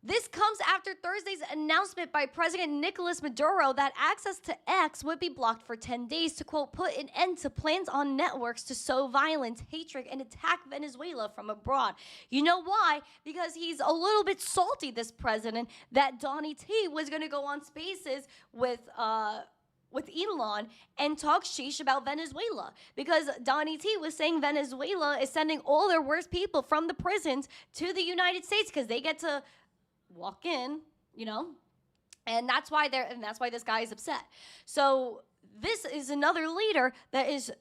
This comes after Thursday's announcement by President Nicolas Maduro that access to X would be blocked for 10 days to, quote, put an end to plans on networks to sow violence, hatred, and attack Venezuela from abroad. You know why? Because he's a little bit salty, this president, that Donnie T was going to go on Spaces with Elon and talk sheesh about Venezuela, because Donnie T was saying Venezuela is sending all their worst people from the prisons to the United States because they get to walk in, you know, and that's why this guy is upset. So this is another leader that is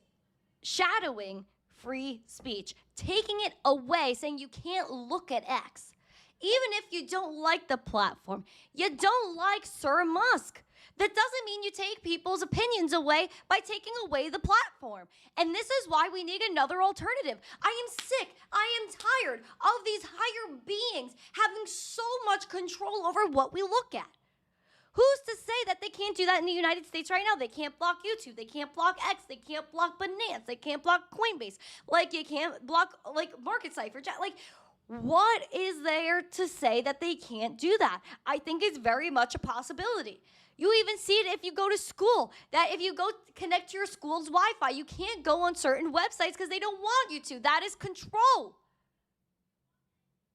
shadowing free speech, taking it away, saying you can't look at X. Even if you don't like the platform, you don't like Sir Musk. That doesn't mean you take people's opinions away by taking away the platform. And this is why we need another alternative. I am sick. I am tired of these higher beings having so much control over what we look at. Who's to say that they can't do that in the United States right now? They can't block YouTube. They can't block X. They can't block Binance. They can't block Coinbase. Like, you can't block, like, Market Cipher. Like, what is there to say that they can't do that? I think it's very much a possibility. You even see it if you go to school, that if you go connect to your school's Wi-Fi, you can't go on certain websites because they don't want you to. That is control.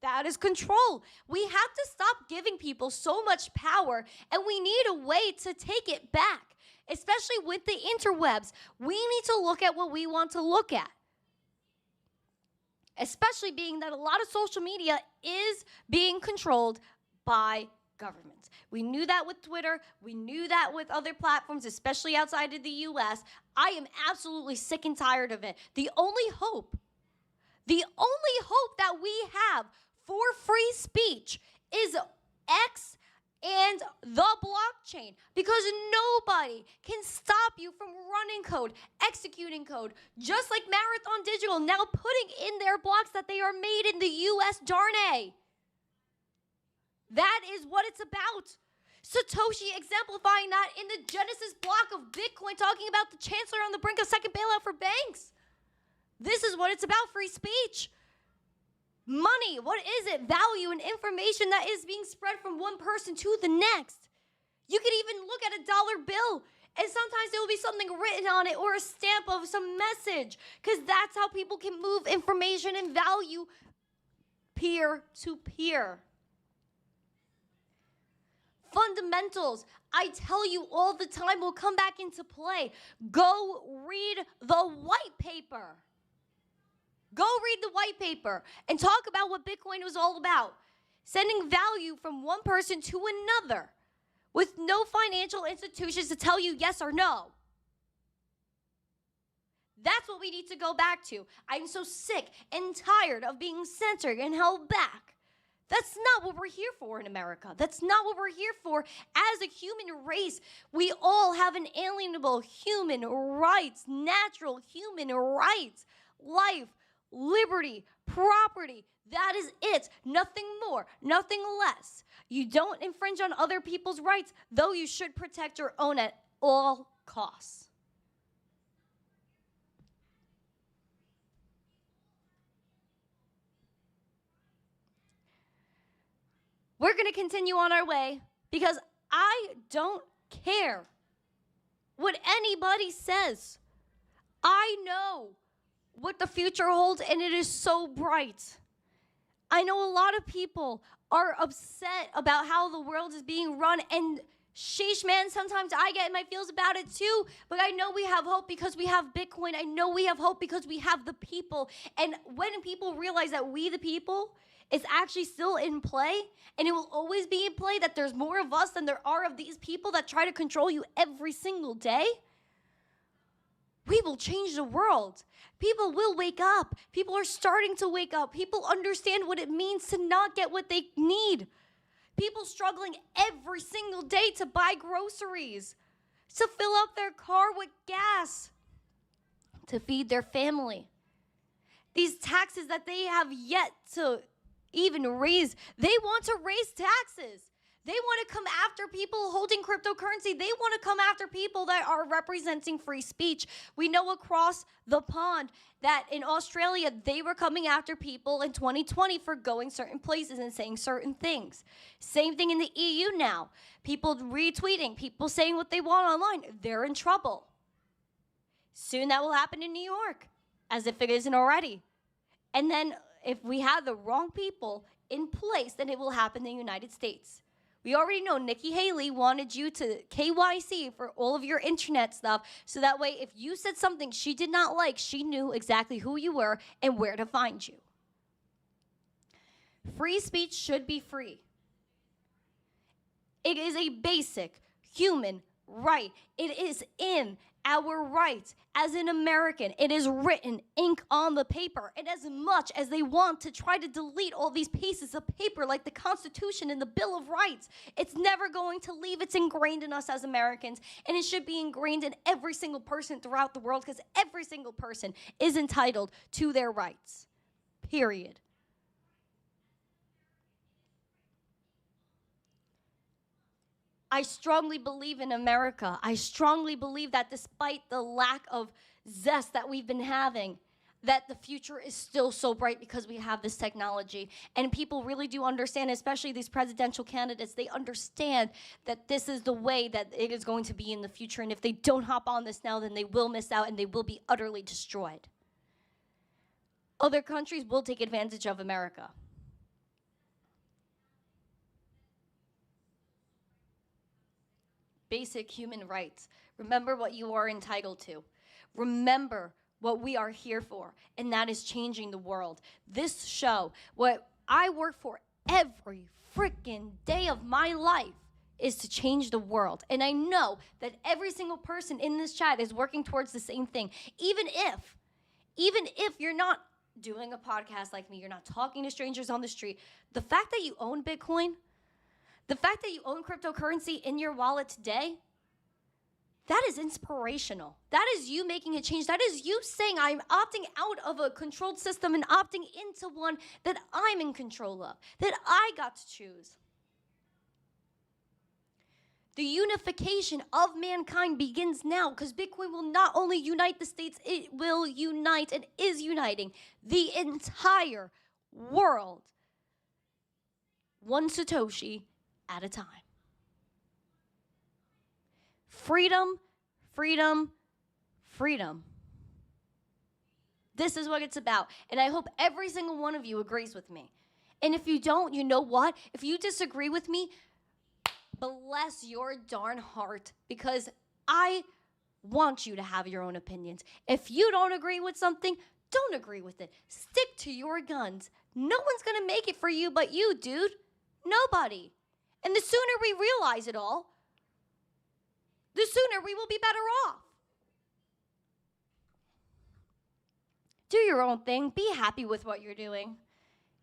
That is control. We have to stop giving people so much power, and we need a way to take it back, especially with the interwebs. We need to look at what we want to look at, especially being that a lot of social media is being controlled by governments. We knew that with Twitter. We knew that with other platforms, especially outside of the US. I am absolutely sick and tired of it. The only hope The only hope that we have for free speech is X and the blockchain, because nobody can stop you from running code, executing code, just like Marathon Digital now putting in their blocks that they are made in the US, darn A. That is what it's about. Satoshi exemplifying that in the Genesis block of Bitcoin, talking about the chancellor on the brink of second bailout for banks. This is what it's about, free speech. Money, what is it? Value and information that is being spread from one person to the next. You could even look at a dollar bill, and sometimes there will be something written on it or a stamp of some message, because that's how people can move information and value peer to peer. Fundamentals, I tell you all the time, will come back into play. Go read the white paper. Go read the white paper and talk about what Bitcoin was all about. Sending value from one person to another with no financial institutions to tell you yes or no. That's what we need to go back to. I'm so sick and tired of being censored and held back. That's not what we're here for in America. That's not what we're here for as a human race. We all have inalienable human rights, natural human rights, life, liberty, property. That is it. Nothing more, nothing less. You don't infringe on other people's rights, though you should protect your own at all costs. We're going to continue on our way because I don't care what anybody says. I know what the future holds, and it is so bright. I know a lot of people are upset about how the world is being run, and sheesh, man, sometimes I get in my feels about it too, but I know we have hope because we have Bitcoin. I know we have hope because we have the people, and when people realize that we, the people, is actually still in play, and it will always be in play, that there's more of us than there are of these people that try to control you every single day, we will change the world. People will wake up. People are starting to wake up. People understand what it means to not get what they need. People struggling every single day to buy groceries, to fill up their car with gas, to feed their family. These taxes that they have yet to even raise, they want to raise taxes. They want to come after people holding cryptocurrency. They want to come after people that are representing free speech. We know across the pond that in Australia, they were coming after people in 2020 for going certain places and saying certain things. Same thing in the EU now. People retweeting, people saying what they want online. They're in trouble. Soon that will happen in New York, as if it isn't already. And then if we have the wrong people in place, then it will happen in the United States. We already know Nikki Haley wanted you to KYC for all of your internet stuff, so that way if you said something she did not like, she knew exactly who you were and where to find you. Free speech should be free. It is a basic human right. It is in our rights as an American. It is written ink on the paper. And as much as they want to try to delete all these pieces of paper like the Constitution and the Bill of Rights, it's never going to leave. It's ingrained in us as Americans, and it should be ingrained in every single person throughout the world, because every single person is entitled to their rights. Period. I strongly believe in America. I strongly believe that despite the lack of zest that we've been having, that the future is still so bright because we have this technology. And people really do understand, especially these presidential candidates, they understand that this is the way that it is going to be in the future. And if they don't hop on this now, then they will miss out and they will be utterly destroyed. Other countries will take advantage of America. Basic human rights. Remember what you are entitled to. Remember what we are here for, and that is changing the world. This show, what I work for every freaking day of my life, is to change the world. And I know that every single person in this chat is working towards the same thing. Even if you're not doing a podcast like me. You're not talking to strangers on the street. The fact that you own Bitcoin, the fact that you own cryptocurrency in your wallet today, that is inspirational. That is you making a change. That is you saying, I'm opting out of a controlled system and opting into one that I'm in control of, that I got to choose. The unification of mankind begins now, because Bitcoin will not only unite the states, it will unite and is uniting the entire world. One Satoshi at a time. Freedom, freedom, freedom. This is what it's about. And I hope every single one of you agrees with me. And if you don't, you know what? If you disagree with me, bless your darn heart, because I want you to have your own opinions. If you don't agree with something, don't agree with it. Stick to your guns. No one's going to make it for you but you, dude. Nobody. And the sooner we realize it all, the sooner we will be better off. Do your own thing. Be happy with what you're doing.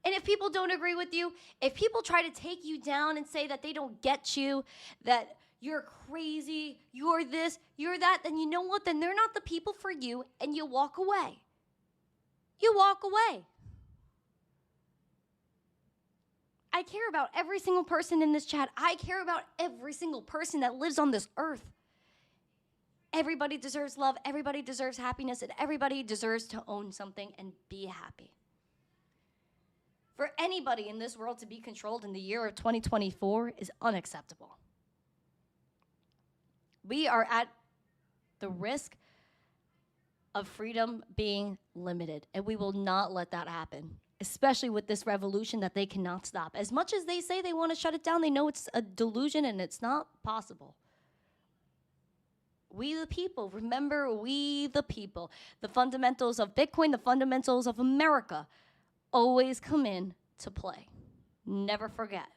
And if people don't agree with you, if people try to take you down and say that they don't get you, that you're crazy, you're this, you're that, then you know what? Then they're not the people for you, and you walk away. You walk away. I care about every single person in this chat. I care about every single person that lives on this earth. Everybody deserves love, everybody deserves happiness, and everybody deserves to own something and be happy. For anybody in this world to be controlled in the year of 2024 is unacceptable. We are at the risk of freedom being limited, and we will not let that happen, especially with this revolution that they cannot stop. As much as they say they want to shut it down, they know it's a delusion and it's not possible. We the people, remember, we the people. The fundamentals of Bitcoin, the fundamentals of America always come in to play. Never forget.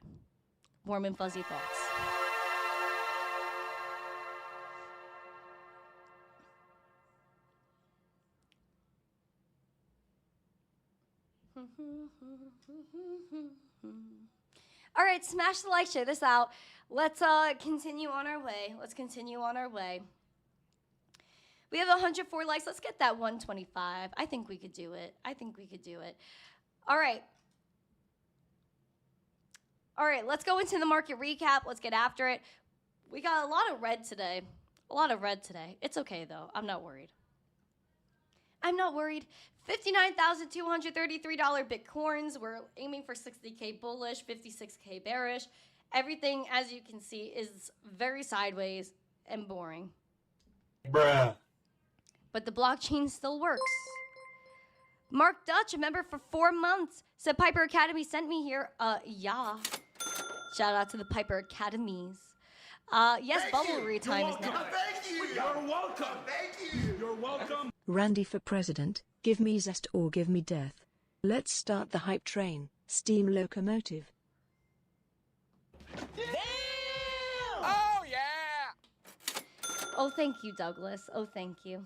Warm and fuzzy thoughts. All right, smash the like, share this out. Let's continue on our way. Let's continue on our way. We have 104 likes. Let's get that 125. I think we could do it. I think we could do it. All right. All right, let's go into the market recap. Let's get after it. We got a lot of red today. A lot of red today. It's okay, though. I'm not worried. I'm not worried. $59,233 Bitcoins. We're aiming for 60K bullish, 56K bearish. Everything, as you can see, is very sideways and boring. Bruh. But the blockchain still works. Mark Dutch, a member for 4 months, said Piper Academy sent me here. Yeah. Shout out to the Piper Academies. Yes, bubble time is now. Thank you. You're welcome. Thank you. You're welcome. Randi for president, give me zest or give me death. Let's start the hype train, steam locomotive. Damn! Oh, yeah! Oh, thank you, Douglas. Oh, thank you.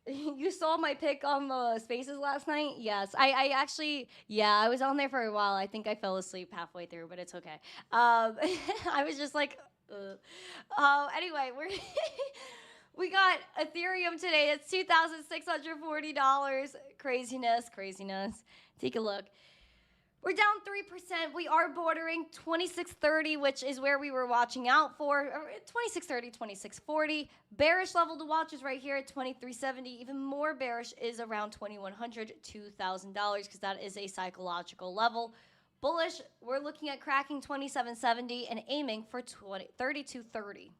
You saw my pic on the Spaces last night? Yes. I actually, yeah, I was on there for a while. I think I fell asleep halfway through, but it's okay. I was just like, anyway, we got Ethereum today. It's $2,640. Craziness, craziness. Take a look. We're down 3%. We are bordering 2630, which is where we were watching out for. 2630, 2640. Bearish level to watch is right here at 2370. Even more bearish is around $2,100, $2,000, because that is a psychological level. Bullish, we're looking at cracking 2770 and aiming for 3230.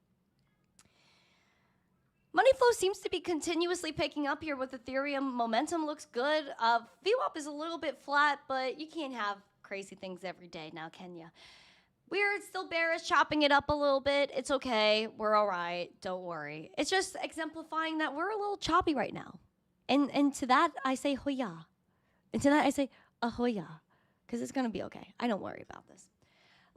Money flow seems to be continuously picking up here with Ethereum. Momentum looks good. VWAP is a little bit flat, but you can't have crazy things every day now, can you? We're still bearish, chopping it up a little bit. It's okay. We're all right. Don't worry. It's just exemplifying that we're a little choppy right now. And to that, I say hoya. And to that, I say ahoya. Because it's going to be okay. I don't worry about this.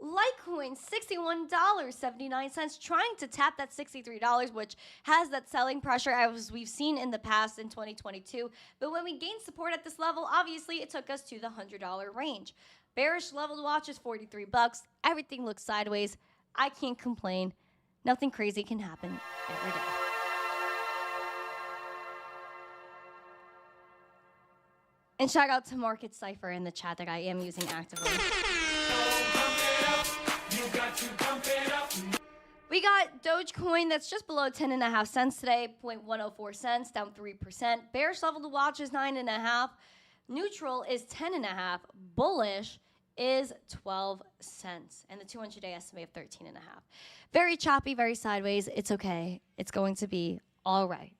Litecoin, $61.79, trying to tap that $63, which has that selling pressure as we've seen in the past in 2022. But when we gained support at this level, obviously it took us to the $100 range. Bearish level to watch is 43 bucks. Everything looks sideways. I can't complain. Nothing crazy can happen every day. And shout out to Market Cipher in the chat that I am using actively. We got Dogecoin that's just below 10.5 cents today, 0.104 cents, down 3%. Bearish level to watch is 9.5. Neutral is 10.5. Bullish is 12 cents. And the 200-day estimate of 13.5. Very choppy, very sideways. It's okay. It's going to be all right.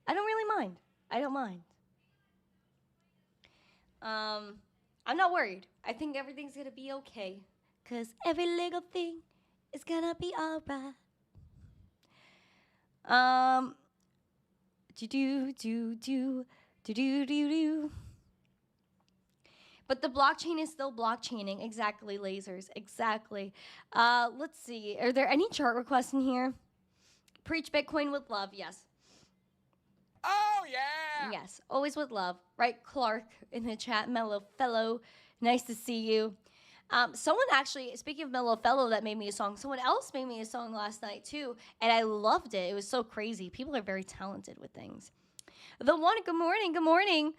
I don't really mind. I don't mind. I'm not worried. I think everything's going to be okay. Because every little thing is going to be all right. But the blockchain is still blockchaining. Exactly, lasers. Exactly. Let's see. Are there any chart requests in here? Preach Bitcoin with love. Yes. Oh, yeah. Yes. Always with love. Right, Clark in the chat. Mellow Fellow. Nice to see you. Someone actually, speaking of Mellow Fellow, that made me a song. Someone else made me a song last night, too. And I loved it. It was so crazy. People are very talented with things. The one, good morning. Good morning.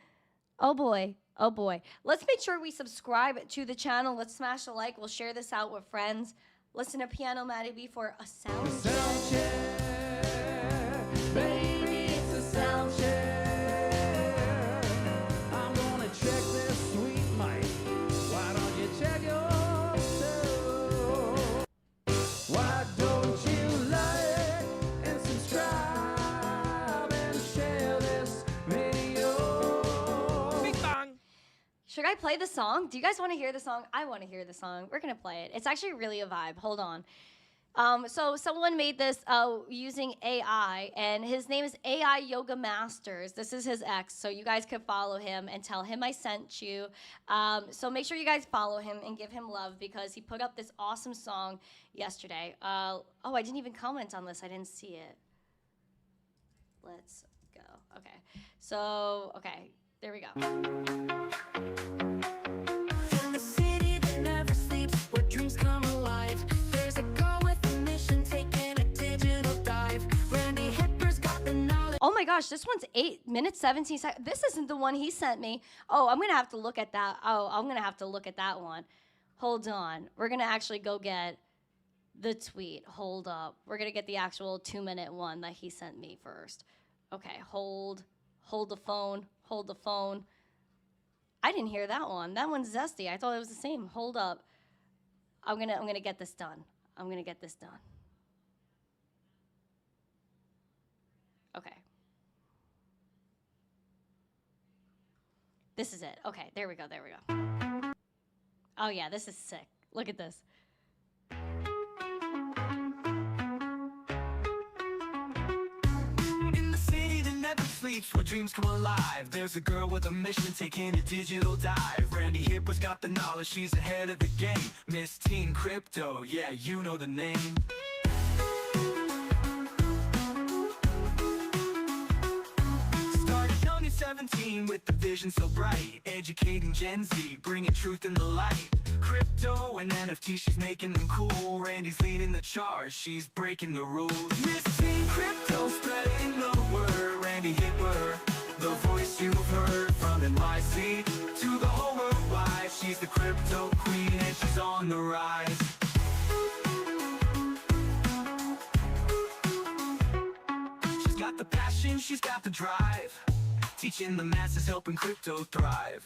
Oh, boy. Oh, boy. Let's make sure we subscribe to the channel. Let's smash a like. We'll share this out with friends. Listen to Piano Matty B for a sound check. Baby, it's a sound check. I'm gonna check this sweet mic. Why don't you check yourself? Why don't you like and subscribe and share this video? Big bang. Should I play the song? Do you guys want to hear the song? I want to hear the song. We're going to play it. It's actually really a vibe. Hold on. So someone made this using AI, and his name is AI Yoga Masters. This is his ex, so you guys could follow him and tell him I sent you. So make sure you guys follow him and give him love because he put up this awesome song yesterday. Oh, I didn't even comment on this. I didn't see it. Let's go. Okay. So, okay. There we go. In the city that never sleeps, where dreams come alive. There's a girl with a mission taking a digital dive. Randi Hipper's got the knowledge. Oh my gosh, this one's 8 minutes, 17 seconds. This isn't the one he sent me. Oh, I'm going to have to look at that. Oh, I'm going to have to look at that one. Hold on. We're going to actually go get the tweet. Hold up. We're going to get the actual 2-minute one that he sent me first. Okay, hold the phone. Hold the phone. I didn't hear that one. That one's zesty. I thought it was the same. Hold up. I'm gonna get this done. I'm gonna get this done. Okay. This is it. Okay, there we go. There we go. Oh yeah, this is sick. Look at this. In the city that never sleeps, where dreams come alive. There's a girl with a mission taking a digital dive. Randi Hipper's got the knowledge, she's ahead of the game. missteencrypto, yeah, you know the name. Started young at 17 with the vision so bright. Educating Gen Z, bringing truth in the light. Crypto and NFT, she's making them cool. Randy's leading the charge, she's breaking the rules. missteencrypto, spreading the word. Randi Hipper, the voice you've heard from NYC to the whole world wide. She's the crypto queen and she's on the rise. She's got the passion, she's got the drive. Teaching the masses, helping crypto thrive.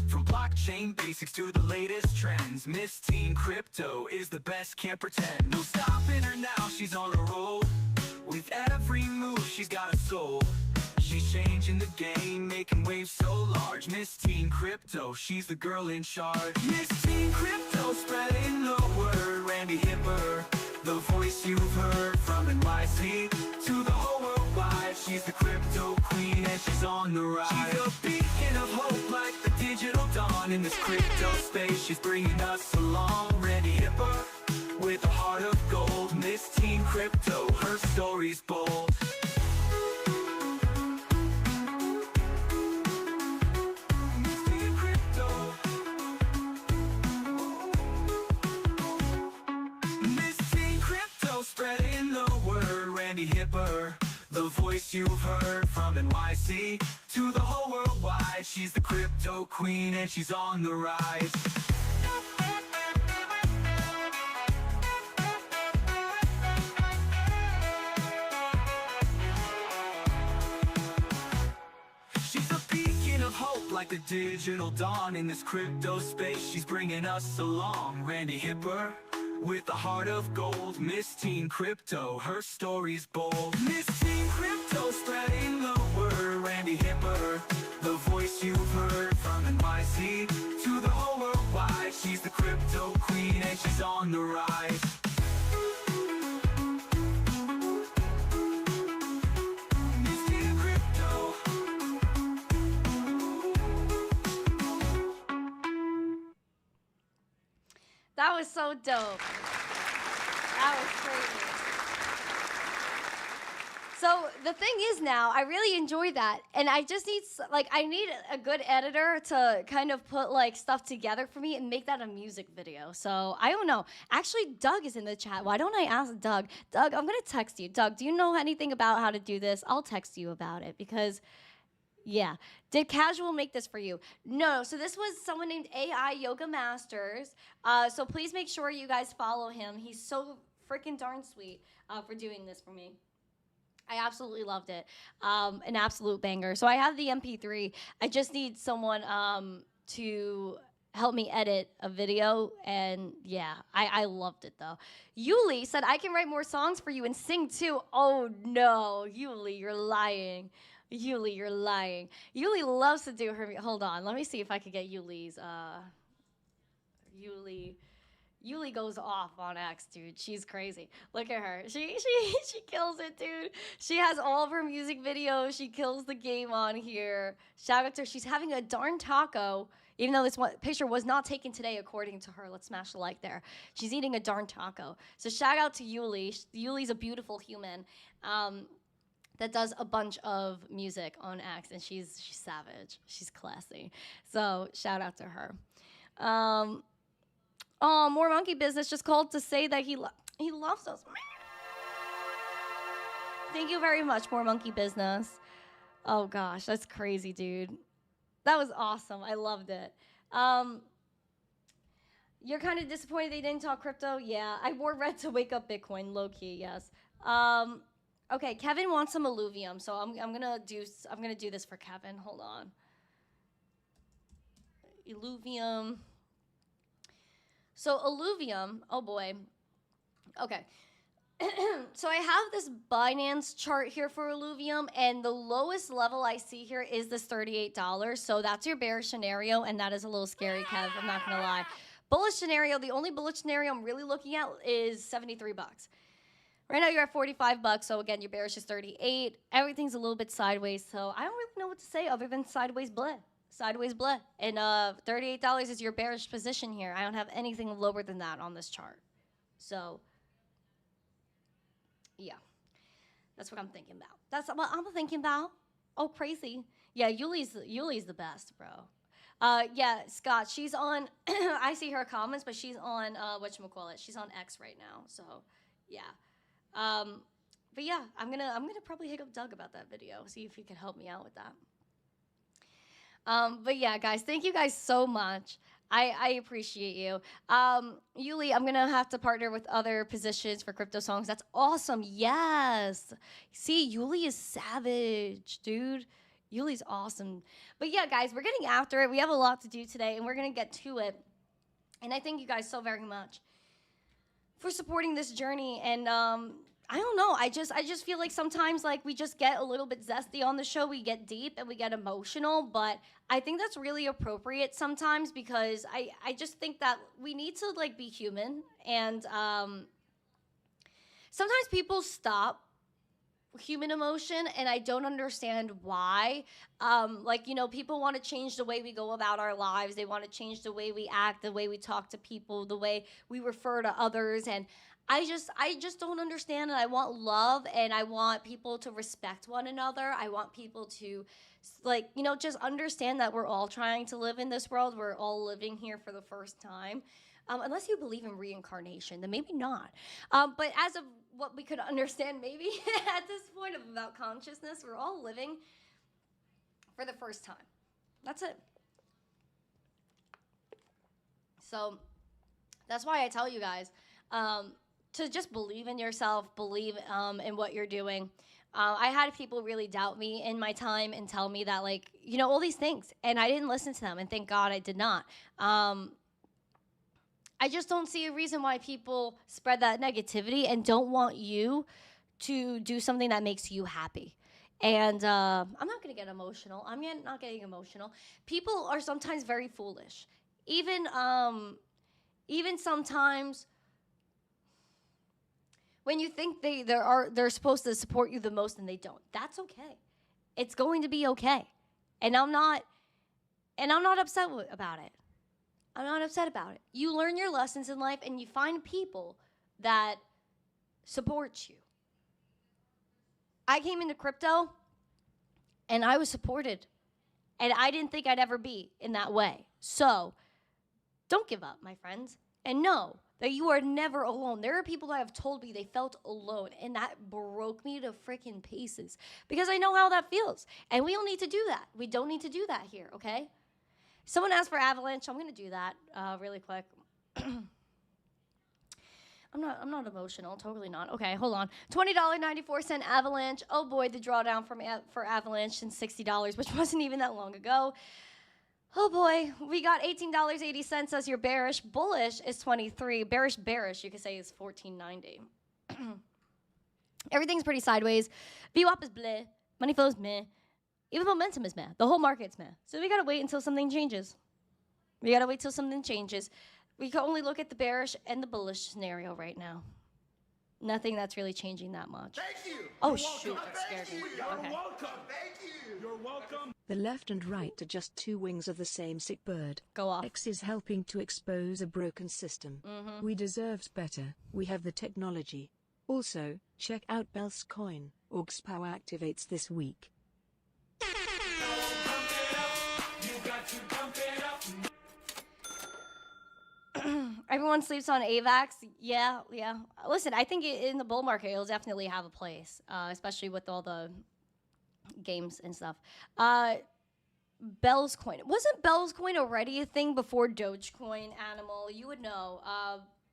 From blockchain basics to the latest trends, missteencrypto is the best, can't pretend. No stopping her now, she's on a roll. With every move, she's got a soul. She's changing the game, making waves so large. missteencrypto, she's the girl in charge. missteencrypto, spreading the word. Randi Hipper, the voice you've heard from NYC to the whole world wide. She's the crypto queen and she's on the rise. She's a beacon of hope like the digital dawn. In this crypto space, she's bringing us along. Randi Hipper, crypto, her story's bold. Misty crypto. Misty crypto, spreading the word. Randi Hipper, the voice you've heard from NYC to the whole worldwide. She's the crypto queen and she's on the rise. She's a beacon of hope, like the digital dawn in this crypto space. She's bringing us along. Randi Hipper, with a heart of gold. Misteen crypto, her story's bold. Misteen crypto, spreading the word. Randi Hipper, the voice you've heard from NYC to the whole worldwide. She's the crypto queen and she's on the rise. Misteen crypto. That was so dope. That was crazy. So the thing is now, I really enjoy that. And I just need, I need a good editor to kind of put, stuff together for me and make that a music video. So I don't know. Actually, Doug is in the chat. Why don't I ask Doug? Doug, I'm going to text you. Doug, do you know anything about how to do this? I'll text you about it because... yeah. Did Casual make this for you? No. So this was someone named AI Yoga Masters. So please make sure you guys follow him. He's so freaking darn sweet for doing this for me. I absolutely loved it. An absolute banger. So I have the MP3. I just need someone to help me edit a video. And yeah, I loved it though. Yuli said, I can write more songs for you and sing too. Oh no, Yuli, you're lying. Yuli, you're lying. Yuli loves to do her. Hold on, let me see if I could get Yuli's. Yuli goes off on X, dude. She's crazy. Look at her. She kills it, dude. She has all of her music videos. She kills the game on here. Shout out to her. She's having a darn taco. Even though this picture was not taken today, according to her. Let's smash the like there. She's eating a darn taco. So shout out to Yuli. Yuli's a beautiful human. That does a bunch of music on X, and she's savage. She's classy. So shout out to her. Oh, More Monkey Business just called to say that he loves us. Thank you very much, More Monkey Business. Oh gosh, that's crazy, dude. That was awesome. I loved it. You're kind of disappointed they didn't talk crypto? Yeah, I wore red to wake up Bitcoin, low key, yes. Okay, Kevin wants some alluvium, so I'm gonna do this for Kevin. Hold on. Alluvium. So alluvium, oh boy. Okay. So I have this Binance chart here for alluvium, and the lowest level I see here is this $38. So that's your bearish scenario, and that is a little scary, Kev. I'm not gonna lie. Bullish scenario, the only bullish scenario I'm really looking at is 73 bucks. Right now you're at 45 bucks, so again, your bearish is 38. Everything's a little bit sideways, so I don't really know what to say other than sideways bleh. Sideways bleh. And $38 is your bearish position here. I don't have anything lower than that on this chart. So, yeah. That's what I'm thinking about. That's what I'm thinking about. Oh, crazy. Yeah, Yuli's the best, bro. Yeah, Scott, she's on, I see her comments, but she's on, whatchamacallit, she's on X right now, so, yeah. But yeah, I'm gonna probably hit up Doug about that video, see if he can help me out with that. But yeah, guys, thank you guys so much. I appreciate you. Yuli, I'm gonna have to partner with other positions for crypto songs. That's awesome. Yes. See, Yuli is savage, dude. Yuli's awesome. But yeah, guys, we're getting after it. We have a lot to do today, and we're gonna get to it. And I thank you guys so very much for supporting this journey. And I don't know, I just feel like sometimes we just get a little bit zesty on the show. We get deep and we get emotional, but I think that's really appropriate sometimes because I just think that we need to be human. And sometimes people stop human emotion, and I don't understand why. Like, you know, people want to change the way we go about our lives. They want to change the way we act, the way we talk to people, the way we refer to others. And I just don't understand. And I want love, and I want people to respect one another. I want people to, like, you know, just understand that we're all trying to live in this world. We're all living here for the first time. Unless you believe in reincarnation, then maybe not. But as of what we could understand, maybe at this point about consciousness, we're all living for the first time. That's it. So that's why I tell you guys to just believe in yourself, believe in what you're doing. I had people really doubt me in my time and tell me that, like, you know, all these things, and I didn't listen to them, and thank God I did not. I just don't see a reason why people spread that negativity and don't want you to do something that makes you happy. And I'm not going to get emotional. I'm not getting emotional. People are sometimes very foolish. Even sometimes when you think they're supposed to support you the most and they don't. That's okay. It's going to be okay. And I'm not upset about it. I'm not upset about it. You learn your lessons in life and you find people that support you. I came into crypto and I was supported. And I didn't think I'd ever be in that way. So don't give up, my friends. And know that you are never alone. There are people that have told me they felt alone. And that broke me to freaking pieces. Because I know how that feels. And we don't need to do that. We don't need to do that here, okay? Someone asked for Avalanche. I'm going to do that really quick. I'm not emotional. Totally not. Okay, hold on. $20.94 Avalanche. Oh boy, the drawdown for Avalanche since $60, which wasn't even that long ago. Oh boy, we got $18.80 as your bearish. Bullish is 23. Bearish, you could say, is $14.90. Everything's pretty sideways. VWAP is bleh. Money flow is meh. Even momentum is meh. The whole market's meh. So we got to wait until something changes. We got to wait till something changes. We can only look at the bearish and the bullish scenario right now. Nothing that's really changing that much. Thank you. Oh, shoot. That scared me. Okay. Welcome. Thank you. You're welcome. The left and right are just two wings of the same sick bird. Go off. X is helping to expose a broken system. We deserves better. We have the technology. Also, check out Bell's coin. Augspow activates this week. Everyone sleeps on AVAX. Yeah. Listen, I think in the bull market, it'll definitely have a place, especially with all the games and stuff. Bell's coin. Wasn't Bell's coin already a thing before Dogecoin, Animal? You would know.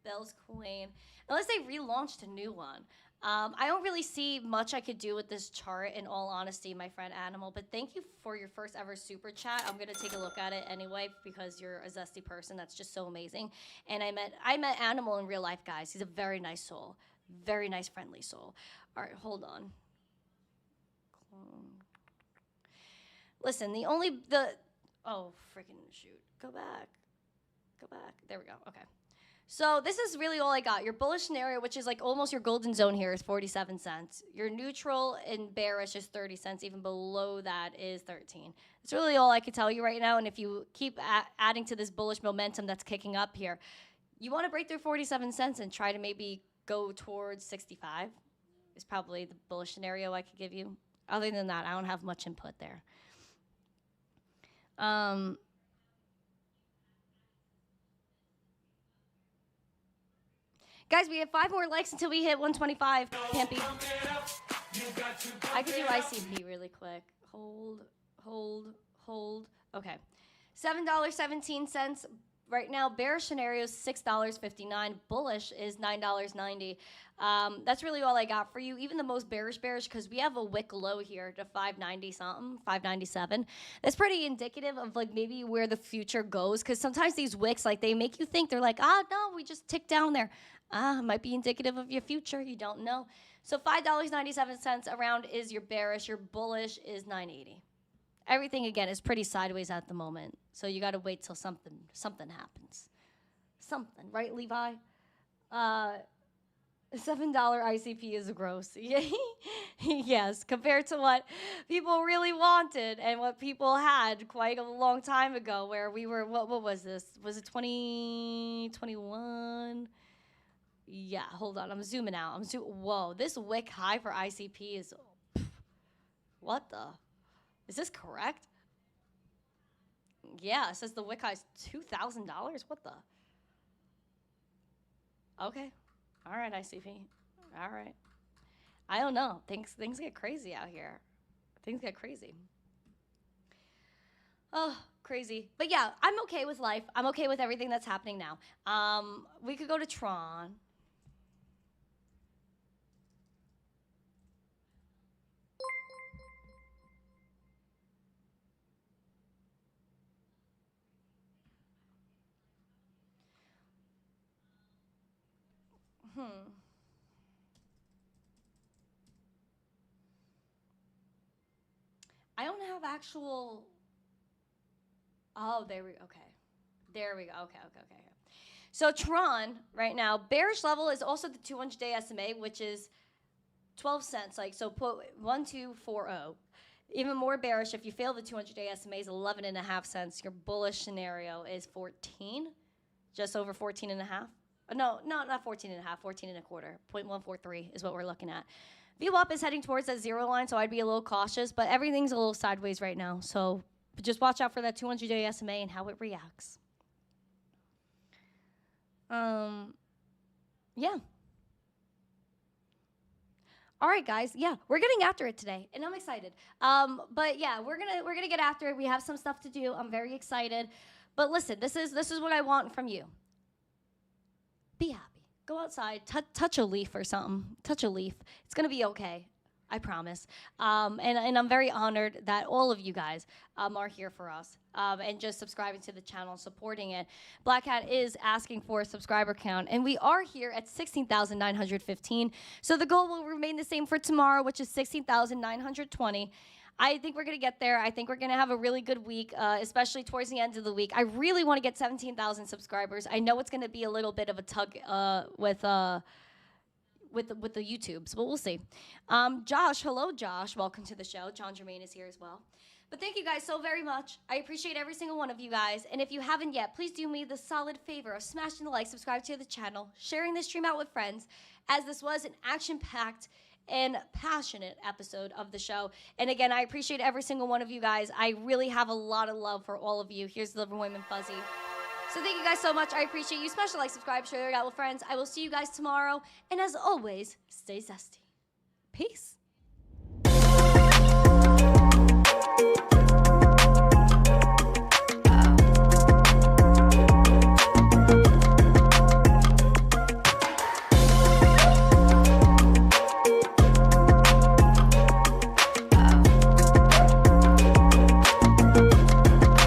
Bell's coin. Unless they relaunched a new one. I don't really see much I could do with this chart, in all honesty, my friend Animal. But thank you for your first ever super chat. I'm gonna take a look at it anyway because you're a zesty person. That's just so amazing. And I met Animal in real life, guys. He's a very nice soul, very nice, friendly soul. All right, hold on. Listen, oh freaking shoot, go back. There we go. Okay. So this is really all I got. Your bullish scenario, which is like almost your golden zone here, is 47 cents. Your neutral and bearish is 30 cents. Even below that is 13. It's really all I could tell you right now. And if you keep adding to this bullish momentum that's kicking up here, you want to break through 47 cents and try to maybe go towards 65 is probably the bullish scenario I could give you. Other than that, I don't have much input there. Guys, we have 5 more likes until we hit 125. Pimpy. I could do ICP really quick. Hold. Okay. $7.17 right now. Bearish scenario is $6.59. Bullish is $9.90. That's really all I got for you. Even the most bearish, because we have a wick low here to 590 something, 597. That's pretty indicative of like maybe where the future goes. Because sometimes these wicks, like they make you think they're like, no, we just ticked down there. Might be indicative of your future. You don't know. So $5.97 around is your bearish. Your bullish is $9.80. Everything again is pretty sideways at the moment. So you got to wait till something happens. Something, right, Levi? $7 ICP is gross. Yes, compared to what people really wanted and what people had quite a long time ago, where we were, what was this? Was it 2021? Yeah, hold on. I'm zooming out. Whoa, this wick high for ICP is, what the? Is this correct? Yeah, it says the wick high is $2,000. What the? Okay. All right, ICP. All right. I don't know. Things get crazy out here. Things get crazy. Oh, crazy. But yeah, I'm okay with life. I'm okay with everything that's happening now. We could go to Tron. I don't have actual. Oh, there we. Okay, there we go. Okay. So Tron right now, bearish level is also the 200-day SMA, which is 12 cents. Like, so put 1240. Even more bearish if you fail the 200-day SMA is 11.5 cents. Your bullish scenario is 14, just over 14.5. No, not 14.5, 14.25. 0.143 is what we're looking at. VWAP is heading towards that zero line, so I'd be a little cautious, but everything's a little sideways right now. So just watch out for that 200-day SMA and how it reacts. Yeah. All right, guys. Yeah, we're getting after it today, and I'm excited. But yeah, we're gonna get after it. We have some stuff to do. I'm very excited. But listen, this is what I want from you. Be happy. Go outside, touch a leaf or something. Touch a leaf. It's gonna be okay. I promise. And I'm very honored that all of you guys are here for us and just subscribing to the channel, supporting it. Black Hat is asking for a subscriber count, and we are here at 16,915. So the goal will remain the same for tomorrow, which is 16,920. I think we're going to get there. I think we're going to have a really good week, especially towards the end of the week. I really want to get 17,000 subscribers. I know it's going to be a little bit of a tug with the YouTubes, but we'll see. Josh, hello, Josh. Welcome to the show. John Germain is here as well. But thank you guys so very much. I appreciate every single one of you guys. And if you haven't yet, please do me the solid favor of smashing the like, subscribe to the channel, sharing this stream out with friends, as this was an action-packed and passionate episode of the show. And again, I appreciate every single one of you guys. I really have a lot of love for all of you. Here's the Liver Women Fuzzy. So thank you guys so much. I appreciate you. Special like, subscribe, share it out with friends. I will see you guys tomorrow. And as always, stay zesty. Peace.